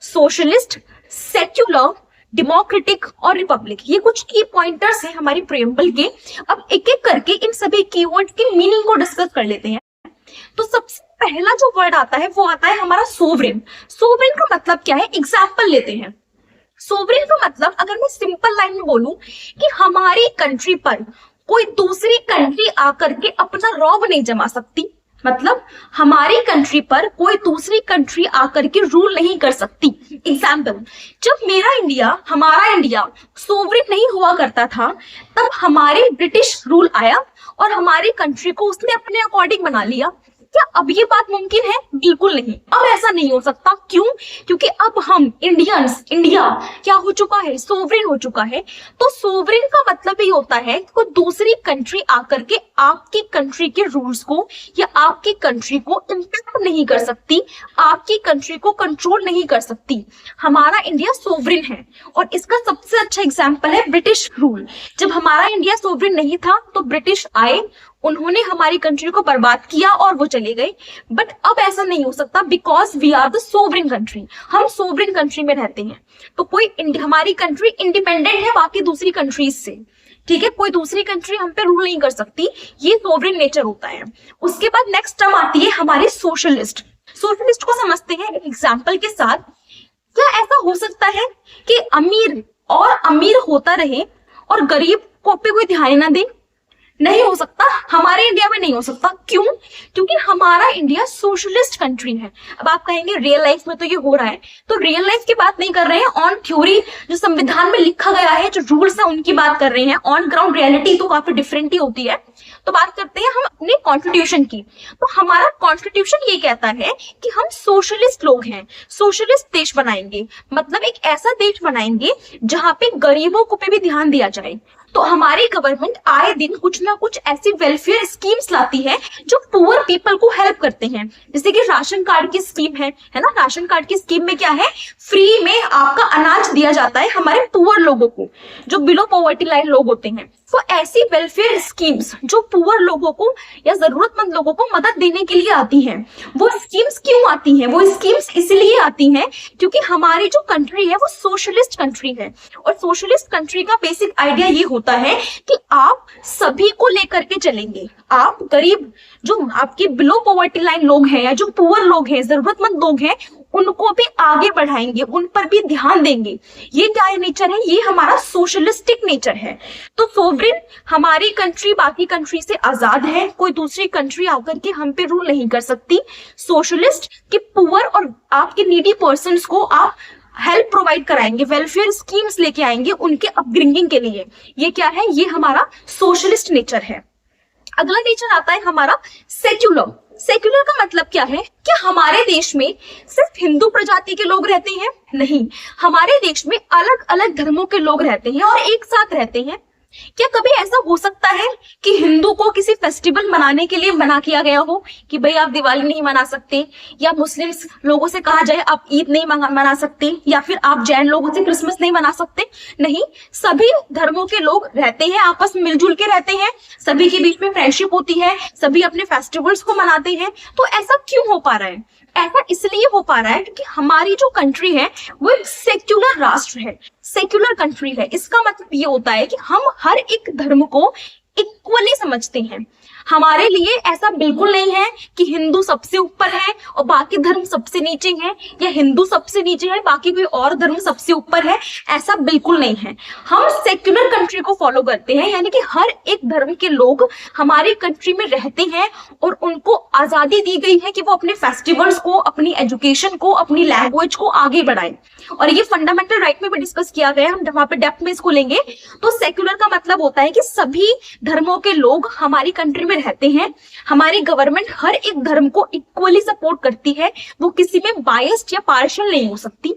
socialist, secular, democratic और रिपब्लिक, ये कुछ की पॉइंटर्स हैं हमारी प्रीएम्बल के। अब एक एक करके इन सभी कीवर्ड के मीनिंग को डिस्कस कर लेते हैं। तो सबसे पहला जो वर्ड आता है वो आता है हमारा सोवरेन। सोवरेन का मतलब क्या है, एग्जाम्पल लेते हैं। सोवरेन का मतलब अगर मैं सिंपल लाइन में बोलूं कि हमारी कंट्री पर कोई दूसरी कंट्री आकर के अपना रौब नहीं जमा सकती, मतलब हमारी कंट्री पर कोई दूसरी कंट्री आकर के रूल नहीं कर सकती। एग्जाम्पल, जब मेरा इंडिया, हमारा इंडिया सोवरेन नहीं हुआ करता था, तब हमारे ब्रिटिश रूल आया और हमारी कंट्री को उसने अपने अकॉर्डिंग बना लिया। क्या अब ये बात मुमकिन है? बिल्कुल नहीं, अब ऐसा नहीं हो सकता। क्यों? क्योंकि अब हम इंडियंस, इंडिया क्या हो चुका है, सोवरेन हो चुका है। तो सोवरेन का मतलब ये होता है कि कोई दूसरी कंट्री आकर के आपकी कंट्री के रूल्स को या आपकी कंट्री को इम्पैक्ट नहीं कर सकती, आपकी कंट्री को कंट्रोल नहीं कर सकती। हमारा इंडिया सोवरेन है और इसका सबसे अच्छा एग्जाम्पल है ब्रिटिश रूल। जब हमारा इंडिया सोवरेन नहीं था तो ब्रिटिश आए, उन्होंने हमारी कंट्री को बर्बाद किया और वो चले गए। बट अब ऐसा नहीं हो सकता, because we are the sovereign country. हम सोवरेन कंट्री में रहते हैं, तो कोई हमारी कंट्री इंडिपेंडेंट है बाकी दूसरी कंट्रीज से, ठीक है। कोई दूसरी कंट्री हम पे रूल नहीं कर सकती, ये सोवरेन नेचर होता है। उसके बाद नेक्स्ट टर्म आती है हमारी सोशलिस्ट। सोशलिस्ट को समझते हैं एक एग्जाम्पल के साथ। क्या ऐसा हो सकता है कि अमीर और अमीर होता रहे और गरीब को पे कोई ध्यान ना दे? नहीं हो सकता, हमारे इंडिया में नहीं हो सकता। क्यों? क्योंकि हमारा इंडिया सोशलिस्ट कंट्री है। अब आप कहेंगे रियल लाइफ में तो ये हो रहा है, तो रियल लाइफ की बात नहीं कर रहे हैं, ऑन थ्योरी जो संविधान में लिखा गया है, जो रूल्स है उनकी बात कर रहे हैं। ऑन ग्राउंड रियलिटी तो काफी डिफरेंट ही होती है। तो बात करते हैं हम अपने कॉन्स्टिट्यूशन की। तो हमारा कॉन्स्टिट्यूशन ये कहता है कि हम सोशलिस्ट लोग हैं, सोशलिस्ट देश बनाएंगे, मतलब एक ऐसा देश बनाएंगे जहां पे गरीबों को पे भी ध्यान दिया जाए। तो हमारी गवर्नमेंट आए दिन कुछ ना कुछ ऐसी वेलफेयर स्कीम्स लाती है जो पुअर पीपल को हेल्प करते हैं। जैसे कि राशन कार्ड की स्कीम है ना। राशन कार्ड की स्कीम में क्या है, फ्री में आपका अनाज दिया जाता है हमारे पुअर लोगों को, जो बिलो पॉवर्टी लाइन लोग होते हैं। तो ऐसी वेलफेयर स्कीम्स जो पुअर लोगों को या जरूरतमंद लोगों को मदद देने के लिए आती हैं, वो स्कीम्स क्यों आती हैं? वो स्कीम्स इसलिए आती हैं क्योंकि हमारी जो कंट्री है वो सोशलिस्ट कंट्री है। और सोशलिस्ट कंट्री का बेसिक आइडिया ये होता है कि आप सभी को लेकर के चलेंगे। आप गरीब, जो आपके बिलो पॉवर्टी लाइन लोग हैं या जो पुअर लोग हैं, जरूरतमंद लोग हैं, उनको भी आगे बढ़ाएंगे, उन पर भी ध्यान देंगे। ये क्या नेचर है? ये हमारा सोशलिस्टिक नेचर है। तो सोवरेन, हमारी कंट्री बाकी कंट्री से आजाद है, कोई दूसरी कंट्री आकर के हम पे रूल नहीं कर सकती। सोशलिस्ट कि पुअर और आपके नीडी पर्सन्स को आप हेल्प प्रोवाइड कराएंगे, वेलफेयर स्कीम्स लेके आएंगे उनके अपब्रिंगिंग के लिए। ये क्या है? ये हमारा सोशलिस्ट नेचर है। अगला नेचर आता है हमारा सेक्युलर। सेक्युलर का मतलब क्या है? क्या हमारे देश में सिर्फ हिंदू प्रजाति के लोग रहते हैं? नहीं, हमारे देश में अलग अलग धर्मों के लोग रहते हैं और एक साथ रहते हैं। क्या कभी ऐसा हो सकता है कि हिंदू को किसी फेस्टिवल मनाने के लिए मना किया गया हो कि भाई आप दिवाली नहीं मना सकते, या मुस्लिम्स लोगों से कहा जाए आप ईद नहीं मना सकते, या फिर आप जैन लोगों से क्रिसमस नहीं मना सकते? नहीं, सभी धर्मों के लोग रहते हैं, आपस में मिलजुल के रहते हैं, सभी के बीच में फ्रेंडशिप होती है, सभी अपने फेस्टिवल्स को मनाते हैं। तो ऐसा क्यों हो पा रहा है? ऐसा इसलिए हो पा रहा है क्योंकि हमारी जो कंट्री है वो एक सेक्युलर राष्ट्र है, सेक्युलर कंट्री है। इसका मतलब ये होता है कि हम हर एक धर्म को इक्वली समझते हैं। हमारे लिए ऐसा बिल्कुल नहीं है कि हिंदू सबसे ऊपर है और बाकी धर्म सबसे नीचे है, या हिंदू सबसे नीचे है बाकी कोई और धर्म सबसे ऊपर है। ऐसा बिल्कुल नहीं है। हम सेक्युलर कंट्री को फॉलो करते हैं, यानी कि हर एक धर्म के लोग हमारी कंट्री में रहते हैं और उनको आजादी दी गई है कि वो अपने फेस्टिवल्स को, अपनी एजुकेशन को, अपनी लैंग्वेज को आगे बढ़ाएं। और ये फंडामेंटल राइट में भी डिस्कस किया गया है, हम वहां पे डेप्थ में इसको लेंगे। तो सेक्युलर का मतलब होता है कि सभी धर्मों के लोग हमारी कंट्री में रहते हैं, हमारी गवर्नमेंट हर एक धर्म को इक्वली सपोर्ट करती है, वो किसी में बायस्ड या पार्शियल नहीं हो सकती।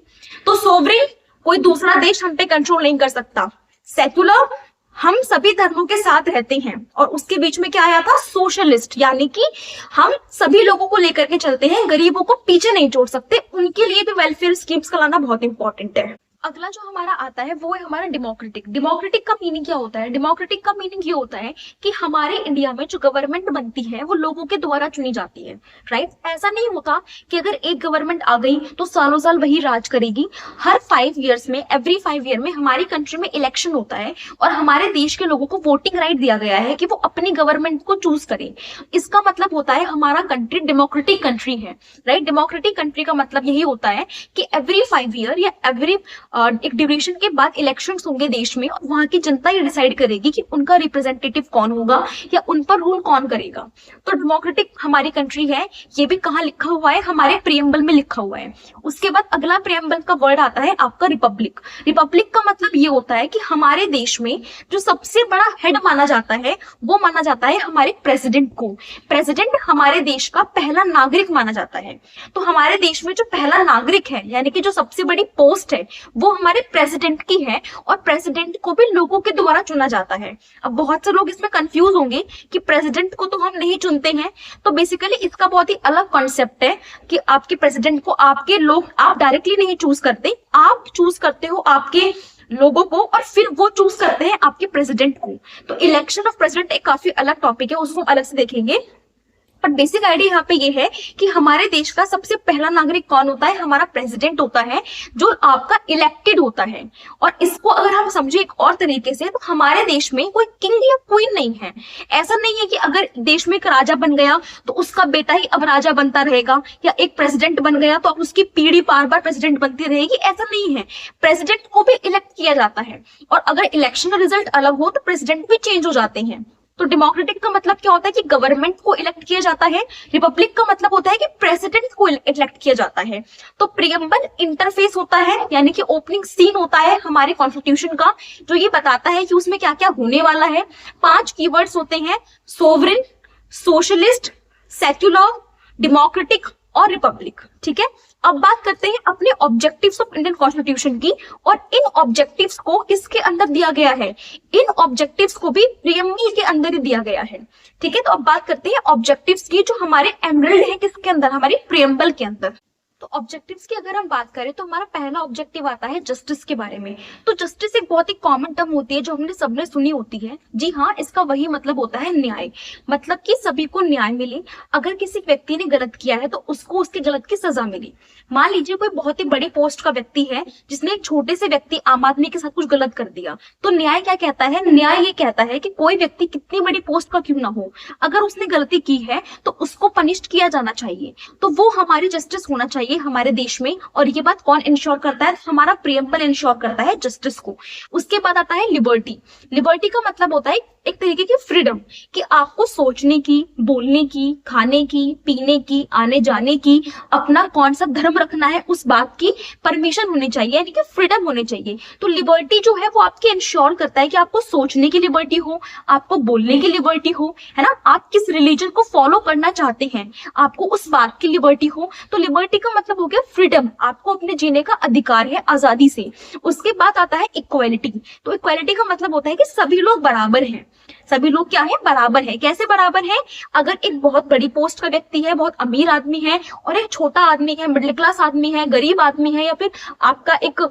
तो सोवरेन, कोई दूसरा देश हम पे कंट्रोल नहीं कर सकता। सेक्युलर, हम सभी धर्मों के साथ रहते हैं। और उसके बीच में क्या आया था? सोशलिस्ट, यानी कि हम सभी लोगों को लेकर के चलते हैं, गरीबों को पीछे नहीं छोड़ सकते, उनके लिए भी वेलफेयर स्कीम्स का लाना बहुत इंपॉर्टेंट है। अगला जो हमारा आता है वो है हमारा डेमोक्रेटिक। डेमोक्रेटिक का मीनिंग क्या होता है? डेमोक्रेटिक का मीनिंग ये होता है कि हमारे इंडिया में जो गवर्नमेंट बनती है वो लोगों के द्वारा चुनी जाती है, राइट। ऐसा नहीं होता कि अगर एक गवर्नमेंट आ गई तो सालों साल वही राज करेगी। हर 5 ईयर्स में, एवरी 5 ईयर में हमारी कंट्री में इलेक्शन होता है और हमारे देश के लोगों को वोटिंग राइट दिया गया है कि वो अपनी गवर्नमेंट को चूज करें। इसका मतलब होता है हमारा कंट्री डेमोक्रेटिक कंट्री है, राइट। डेमोक्रेटिक कंट्री का मतलब यही होता है कि एवरी 5 ईयर या एवरी एक ड्यूरेशन के बाद इलेक्शंस होंगे देश में और वहां की जनता ये डिसाइड करेगी कि उनका रिप्रेजेंटेटिव कौन होगा या उन पर रूल कौन करेगा। तो डेमोक्रेटिक हमारी कंट्री है। ये भी कहाँ लिखा हुआ है? हमारे प्रियम्बल में लिखा हुआ है। उसके बाद अगला प्रियम्बल का वर्ड आता है आपका रिपब्लिक। रिपब्लिक का मतलब ये होता है कि हमारे देश में जो सबसे बड़ा हेड माना जाता है वो माना जाता है हमारे प्रेसिडेंट को। प्रेसिडेंट हमारे देश का पहला नागरिक माना जाता है। तो हमारे देश में जो पहला नागरिक है यानी कि जो सबसे बड़ी पोस्ट है वो हमारे प्रेसिडेंट की है और प्रेसिडेंट को भी लोगों के द्वारा चुना जाता है। अब बहुत से लोग इसमें कंफ्यूज होंगे कि प्रेसिडेंट को तो हम नहीं चुनते हैं। तो बेसिकली इसका बहुत ही अलग कॉन्सेप्ट है कि आपके प्रेसिडेंट को आपके लोग, आप डायरेक्टली नहीं चूज करते, आप चूज करते हो आपके लोगों को और फिर वो चूज करते हैं आपके प्रेसिडेंट को। तो इलेक्शन ऑफ प्रेसिडेंट एक काफी अलग टॉपिक है, उसको अलग से देखेंगे। पर बेसिक आइडिया यहाँ पे ये है कि हमारे देश का सबसे पहला नागरिक कौन होता है? हमारा प्रेसिडेंट होता है जो आपका इलेक्टेड होता है। और इसको अगर हम समझे एक और तरीके से तो हमारे देश में कोई किंग या क्वीन नहीं है। ऐसा नहीं है कि अगर देश में एक राजा बन गया तो उसका बेटा ही अब राजा बनता रहेगा या एक प्रेसिडेंट बन गया तो अब उसकी पीढ़ी बार बार प्रेसिडेंट बनती रहेगी, ऐसा नहीं है। प्रेसिडेंट को भी इलेक्ट किया जाता है और अगर इलेक्शन का रिजल्ट अलग हो तो प्रेसिडेंट भी चेंज हो जाते हैं। तो डेमोक्रेटिक का मतलब क्या होता है कि गवर्नमेंट को इलेक्ट किया जाता है। रिपब्लिक का मतलब होता है कि प्रेसिडेंट को इलेक्ट किया जाता है। तो प्रियम्बल इंटरफेस होता है यानी कि ओपनिंग सीन होता है हमारे कॉन्स्टिट्यूशन का, जो ये बताता है कि उसमें क्या क्या होने वाला है। 5 कीवर्ड्स होते हैं: सोवरेन, सोशलिस्ट, सेक्युलर, डेमोक्रेटिक और रिपब्लिक। ठीक है, अब बात करते हैं अपने ऑब्जेक्टिव्स ऑफ इंडियन कॉन्स्टिट्यूशन की। और इन ऑब्जेक्टिव्स को किसके अंदर दिया गया है? इन ऑब्जेक्टिव्स को भी प्रियम्बल के अंदर ही दिया गया है। ठीक है, तो अब बात करते हैं ऑब्जेक्टिव्स की, जो हमारे एमरल्ड है किसके अंदर? हमारे प्रियम्बल के अंदर। तो ऑब्जेक्टिव्स की अगर हम बात करें तो हमारा पहला ऑब्जेक्टिव आता है जस्टिस के बारे में। तो जस्टिस एक बहुत ही कॉमन टर्म होती है जो हमने सबने सुनी होती है। जी हाँ, इसका वही मतलब होता है न्याय, मतलब कि सभी को न्याय मिले। अगर किसी व्यक्ति ने गलत किया है तो उसको उसके गलत की सजा मिली। मान लीजिए कोई बहुत ही बड़ी पोस्ट का व्यक्ति है जिसने एक छोटे से व्यक्ति आम आदमी के साथ कुछ गलत कर दिया, तो न्याय क्या कहता है? न्याय ये कहता है कि कोई व्यक्ति कितनी बड़ी पोस्ट का क्यों ना हो, अगर उसने गलती की है तो उसको पनिश किया जाना चाहिए। तो वो हमारी जस्टिस होना चाहिए हमारे देश में। और ये बात कौन इंश्योर करता है? हमारा प्रियम्बल इंश्योर करता है जस्टिस को। उसके बाद आता है लिबर्टी। लिबर्टी का मतलब होता है एक तरीके की फ्रीडम, कि आपको सोचने की, बोलने की, खाने की, पीने की, आने जाने की, अपना कौन सा धर्म रखना है उस बात की परमिशन होनी चाहिए, यानी कि फ्रीडम होनी चाहिए। तो लिबर्टी जो है वो आपके इंश्योर करता है कि आपको सोचने की लिबर्टी हो, आपको बोलने की लिबर्टी हो, है ना, आप किस रिलीजन को फॉलो करना चाहते हैं आपको उस बात की लिबर्टी हो। तो लिबर्टी का मतलब हो गया फ्रीडम, आपको अपने जीने का अधिकार है आजादी से। उसके बाद आता है इक्वालिटी। तो इक्वालिटी का मतलब होता है कि सभी लोग बराबर हैं। सभी लोग क्या है? बराबर है। कैसे बराबर है? अगर एक बहुत बड़ी पोस्ट का व्यक्ति है, बहुत अमीर आदमी है, और एक छोटा आदमी है, मिडिल क्लास आदमी है, गरीब आदमी है, या फिर आपका एक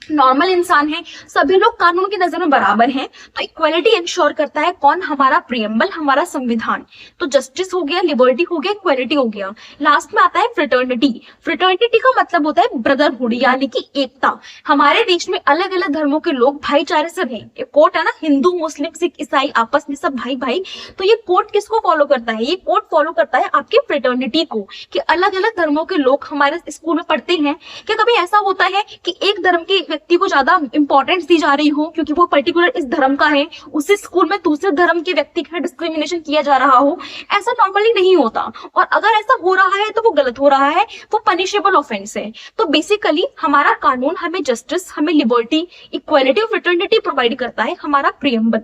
नॉर्मल इंसान है, सभी लोग कानून की नजर में बराबर हैं। तो इक्वालिटी इंश्योर करता है कौन? हमारा प्रियम्बल, हमारा संविधान। तो जस्टिस हो गया, लिबर्टी हो गया, इक्वालिटी हो गया। लास्ट में आता है फ्रेटर्निटी। फ्रेटर्निटी का मतलब होता है ब्रदरहुड, यानी कि एकता। हमारे देश में अलग अलग धर्मों के लोग भाईचारे से रहें। एक कोड है ना, हिंदू, मुस्लिम, सिख, ईसाई आपस में सब भाई भाई। तो ये कोड किसको फॉलो करता है? ये कोड फॉलो करता है आपके फ्रेटर्निटी को, कि अलग अलग धर्मों के लोग हमारे स्कूल में पढ़ते हैं। क्या कभी ऐसा होता है कि एक धर्म के व्यक्ति को ज्यादा इंपॉर्टेंस दी जा रही हो क्योंकि वो पर्टिकुलर इस धर्म का है, उसी स्कूल में दूसरे धर्म के व्यक्ति का डिस्क्रिमिनेशन किया जा रहा हो? ऐसा नॉर्मली नहीं होता, और अगर ऐसा हो रहा है तो वो गलत हो रहा है, वो पनिशेबल ऑफेंस है। तो बेसिकली हमारा कानून हमें जस्टिस, हमें लिबर्टी, इक्वालिटी और फ्रेटर्निटी प्रोवाइड करता है, हमारा प्रियम्बल।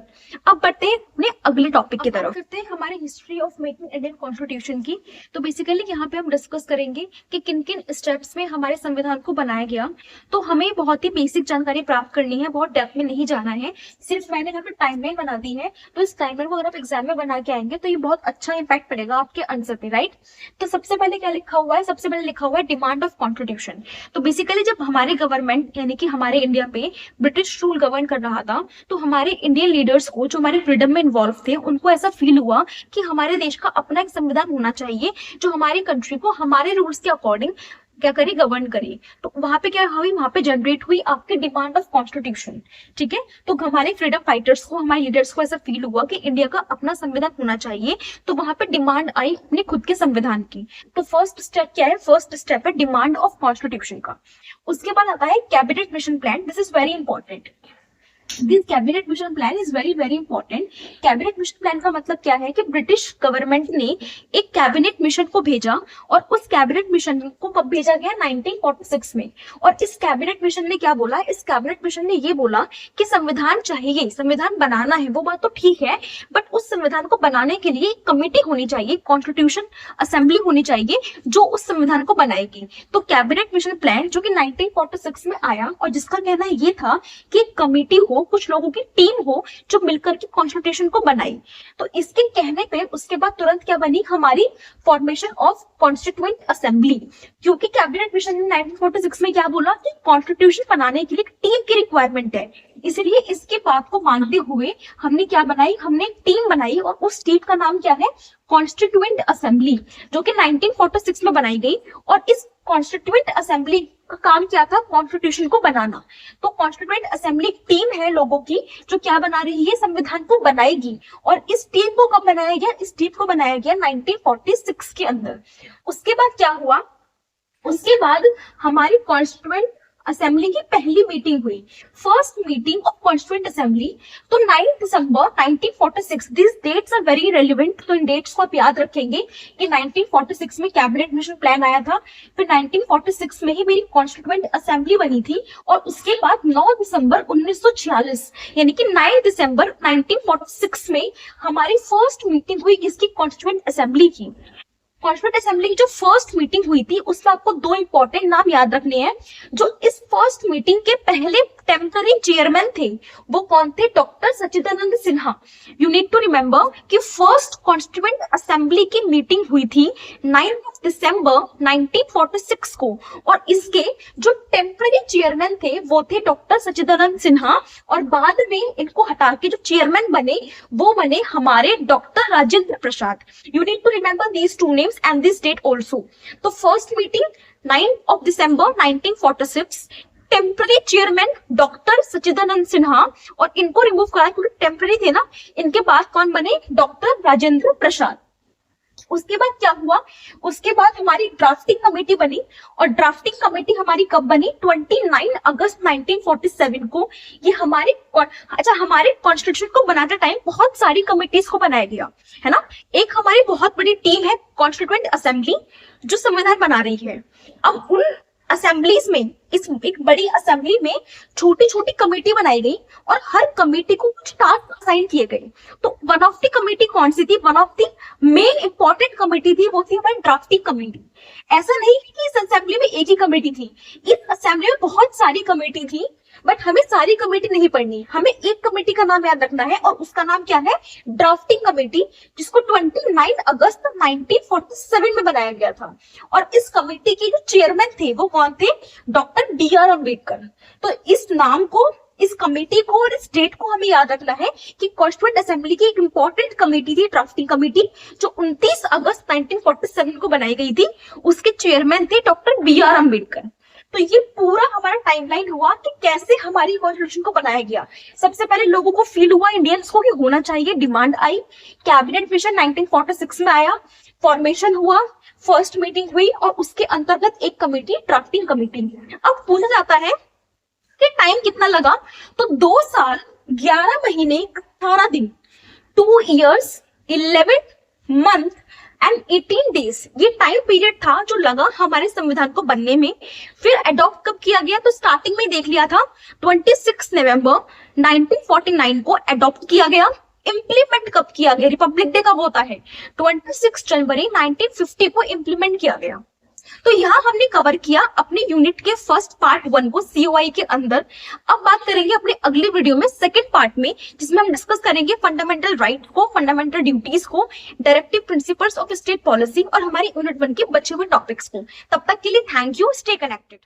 अब बढ़ते हैं अपने अगले टॉपिक की तरफ, करते हैं हमारे history of making Indian constitution की। तो बेसिकली यहाँ पे हम डिस्कस करेंगे कि किन किन स्टेप्स में हमारे संविधान को बनाया गया। तो हमें बहुत ही बेसिक जानकारी प्राप्त करनी है, बहुत डेप्थ में नहीं जाना है, सिर्फ मैंने यहाँ पे टाइमलाइन बना दी है। तो इस टाइमलाइन को अगर आप एग्जाम में बना के आएंगे तो ये बहुत अच्छा इंपैक्ट पड़ेगा आपके आंसर पे, राइट। तो सबसे पहले क्या लिखा हुआ है, सबसे पहले लिखा हुआ है डिमांड ऑफ कॉन्स्टिट्यूशन। तो बेसिकली जब हमारे गवर्नमेंट यानी कि हमारे इंडिया पे ब्रिटिश रूल गवर्न कर रहा था, तो हमारे इंडियन लीडर्स को जो हमारे फ्रीडम में इन्वॉल्व थे, उनको ऐसा फील हुआ कि हमारे देश का अपना एक संविधान होना चाहिए जो हमारी कंट्री को हमारे रूल्स के अकॉर्डिंग क्या करे, गवर्न करे। तो वहां पे क्या हुई, वहां पे जनरेट हुई आपकी डिमांड ऑफ कॉन्स्टिट्यूशन, ठीक है। तो हमारे फ्रीडम फाइटर्स को, हमारे लीडर्स को ऐसा फील हुआ कि इंडिया का अपना संविधान होना चाहिए, तो वहां पे डिमांड आई अपने खुद के संविधान की। तो फर्स्ट स्टेप क्या है, फर्स्ट स्टेप है डिमांड ऑफ कॉन्स्टिट्यूशन का। उसके बाद आता है cabinet mission plan. This is very important, this cabinet mission plan is very very important. Cabinet mission plan का मतलब क्या है कि ब्रिटिश गवर्नमेंट ने एक कैबिनेट मिशन को भेजा, और उस कैबिनेट मिशन को कब भेजा गया, 1946 में। और इस कैबिनेट मिशन ने क्या बोला, इस कैबिनेट मिशन ने ये बोला कि संविधान चाहिए, संविधान बनाना है, वो बात तो ठीक है, बट उस संविधान को बनाने के लिए एक कमेटी होनी चाहिए, कॉन्स्टिट्यूशन असेंबली होनी चाहिए जो उस संविधान को बनाएगी। तो कैबिनेट मिशन प्लान जो कि 1946 में आया, और जिसका कहना ये था कि कमेटी हो, कुछ लोगों की टीम हो जो मिलकर के कॉन्स्टिट्यूशन को बनाई। तो इसके कहने पे उसके बाद तुरंत क्या बनी, हमारी फॉर्मेशन ऑफ कॉन्स्टिट्यूएंट असेंबली। क्योंकि कैबिनेट मिशन ने 1946 में क्या बोला कि कॉन्स्टिट्यूशन बनाने के लिए टीम की रिक्वायरमेंट है, इसलिए इसके बात को मानते हुए हमने क्या बनाई, हमने टीम बनाई, और उस टीम का नाम क्या है, कॉन्स्टिट्यूएंट असेंबली, जो कि 1946 में बनाई गई। और इस कॉन्स्टिट्यूएंट असेंबली का काम क्या था, कॉन्स्टिट्यूशन को बनाना। तो कॉन्स्टिट्यूएंट असेंबली टीम है लोगों की जो क्या बना रही है, संविधान को बनाएगी। और इस टीम को कब बनाया गया, इस टीम को बनाया गया 1946 के अंदर। उसके बाद क्या हुआ, उसके बाद हमारी कॉन्स्टिट्यूएंट असेंबली की पहली मीटिंग हुई, first meeting of constituent assembly. तो 9 December 1946, this dates are very relevant, तो इन डेट्स को आप याद रखेंगे कि 1946 में कैबिनेट मिशन प्लान आया था, फिर 1946 में ही मेरी कॉन्स्टिट्यूएंट असेंबली बनी थी, और उसके बाद 9 दिसंबर 1946 यानी कि 9 दिसंबर 1946 में हमारी फर्स्ट मीटिंग हुई इसकी कॉन्स्टिट्यूएंट असेंबली की। कॉन्स्टिट्यूएंट असेंबली की जो फर्स्ट मीटिंग हुई थी उसमें आपको दो इंपॉर्टेंट नाम याद रखने हैं। जो इस फर्स्ट मीटिंग के पहले टेम्पररी चेयरमैन थे वो कौन थे, doctor Sachchidananda Sinha. You need to remember कि फर्स्ट कॉन्स्टिट्यूएंट असेंबली की मीटिंग हुई थी 9 दिसंबर 1946 को, और इसके जो टेम्पररी चेयरमैन थे वो थे डॉक्टर सच्चिदानंद सिन्हा, और बाद में इनको हटा के जो चेयरमैन बने वो बने हमारे doctor Rajendra Prasad. You need to remember these two names and this date also. तो first meeting 9 December 1946, temporary chairman doctor Sachchidananda Sinha, और इनको रिमूव करा क्योंकि टेम्पररी थे ना। इनके बाद कौन बने, डॉक्टर राजेंद्र प्रसाद। उसके बाद क्या हुआ, उसके बाद हमारी ड्राफ्टिंग कमेटी बनी, और ड्राफ्टिंग कमेटी हमारी कब बनी, 29 अगस्त 1947 को। ये हमारे हमारे कॉन्स्टिट्यूशन को बनाते टाइम बहुत सारी कमेटीज को बनाया गया है ना। एक हमारी बहुत बड़ी टीम है कॉन्स्टिट्यूएंट असेंबली जो संविधान बना रही है। अब उन असेंबलीज में, इस एक बड़ी असेंबली में छोटी छोटी कमेटी बनाई गई, और हर कमेटी को कुछ टास्क असाइन किए गए। तो वन ऑफ द कमेटी कौन सी थी, one of the main important committee थी, वो थी हमारी ड्राफ्टिंग कमेटी। ऐसा नहीं है कि इस असेंबली में एक ही कमेटी थी, इस असेंबली में बहुत सारी कमेटी थी, बट हमें सारी कमेटी नहीं पढ़नी, हमें एक कमेटी का नाम याद रखना है, और उसका नाम क्या है, ड्राफ्टिंग कमेटी, जिसको 29 अगस्त 1947 में बनाया गया था। और इस कमेटी के जो चेयरमैन थे वो कौन थे, डॉक्टर BR अम्बेडकर। तो इस नाम को, इस कमेटी को और इस डेट को हमें याद रखना है कि कॉन्स्टिट्यूएंट असेंबली की एक इंपॉर्टेंट कमेटी थी ड्राफ्टिंग कमेटी, जो 29 अगस्त 1947 को बनाई गई थी। उसके चेयरमैन थे डॉक्टर BR अम्बेडकर। तो ये पूरा हमारा टाइमलाइन हुआ कि कैसे हमारी कॉन्स्टिट्यूशन को बनाया गया। सबसे पहले लोगों को फील हुआ इंडियंस को कि होना चाहिए, डिमांड आई, कैबिनेट मिशन 1946 में आया, फॉर्मेशन हुआ, फर्स्ट मीटिंग हुई, और उसके अंतर्गत एक कमेटी, ड्राफ्टिंग कमेटी। अब पूछा जाता है कि टाइम कितना लगा, तो 2 साल 11 महीने 18 दिन, 2 years 11 month एंड 18 days, ये टाइम पीरियड था जो लगा हमारे संविधान को बनने में। फिर अडॉप्ट कब किया गया, तो स्टार्टिंग में देख लिया था 26 नवंबर 1949 को अडॉप्ट किया गया। इम्प्लीमेंट कब किया गया, रिपब्लिक डे कब होता है, 26 जनवरी 1950 को इम्प्लीमेंट किया गया। तो यहाँ हमने कवर किया अपने यूनिट के फर्स्ट पार्ट 1 को COI के अंदर। अब बात करेंगे अपने अगले वीडियो में सेकंड पार्ट में, जिसमें हम डिस्कस करेंगे फंडामेंटल राइट को, फंडामेंटल ड्यूटीज को, directive principles of state policy और हमारी यूनिट 1 के बचे हुए टॉपिक्स को। तब तक के लिए थैंक यू, स्टे कनेक्टेड।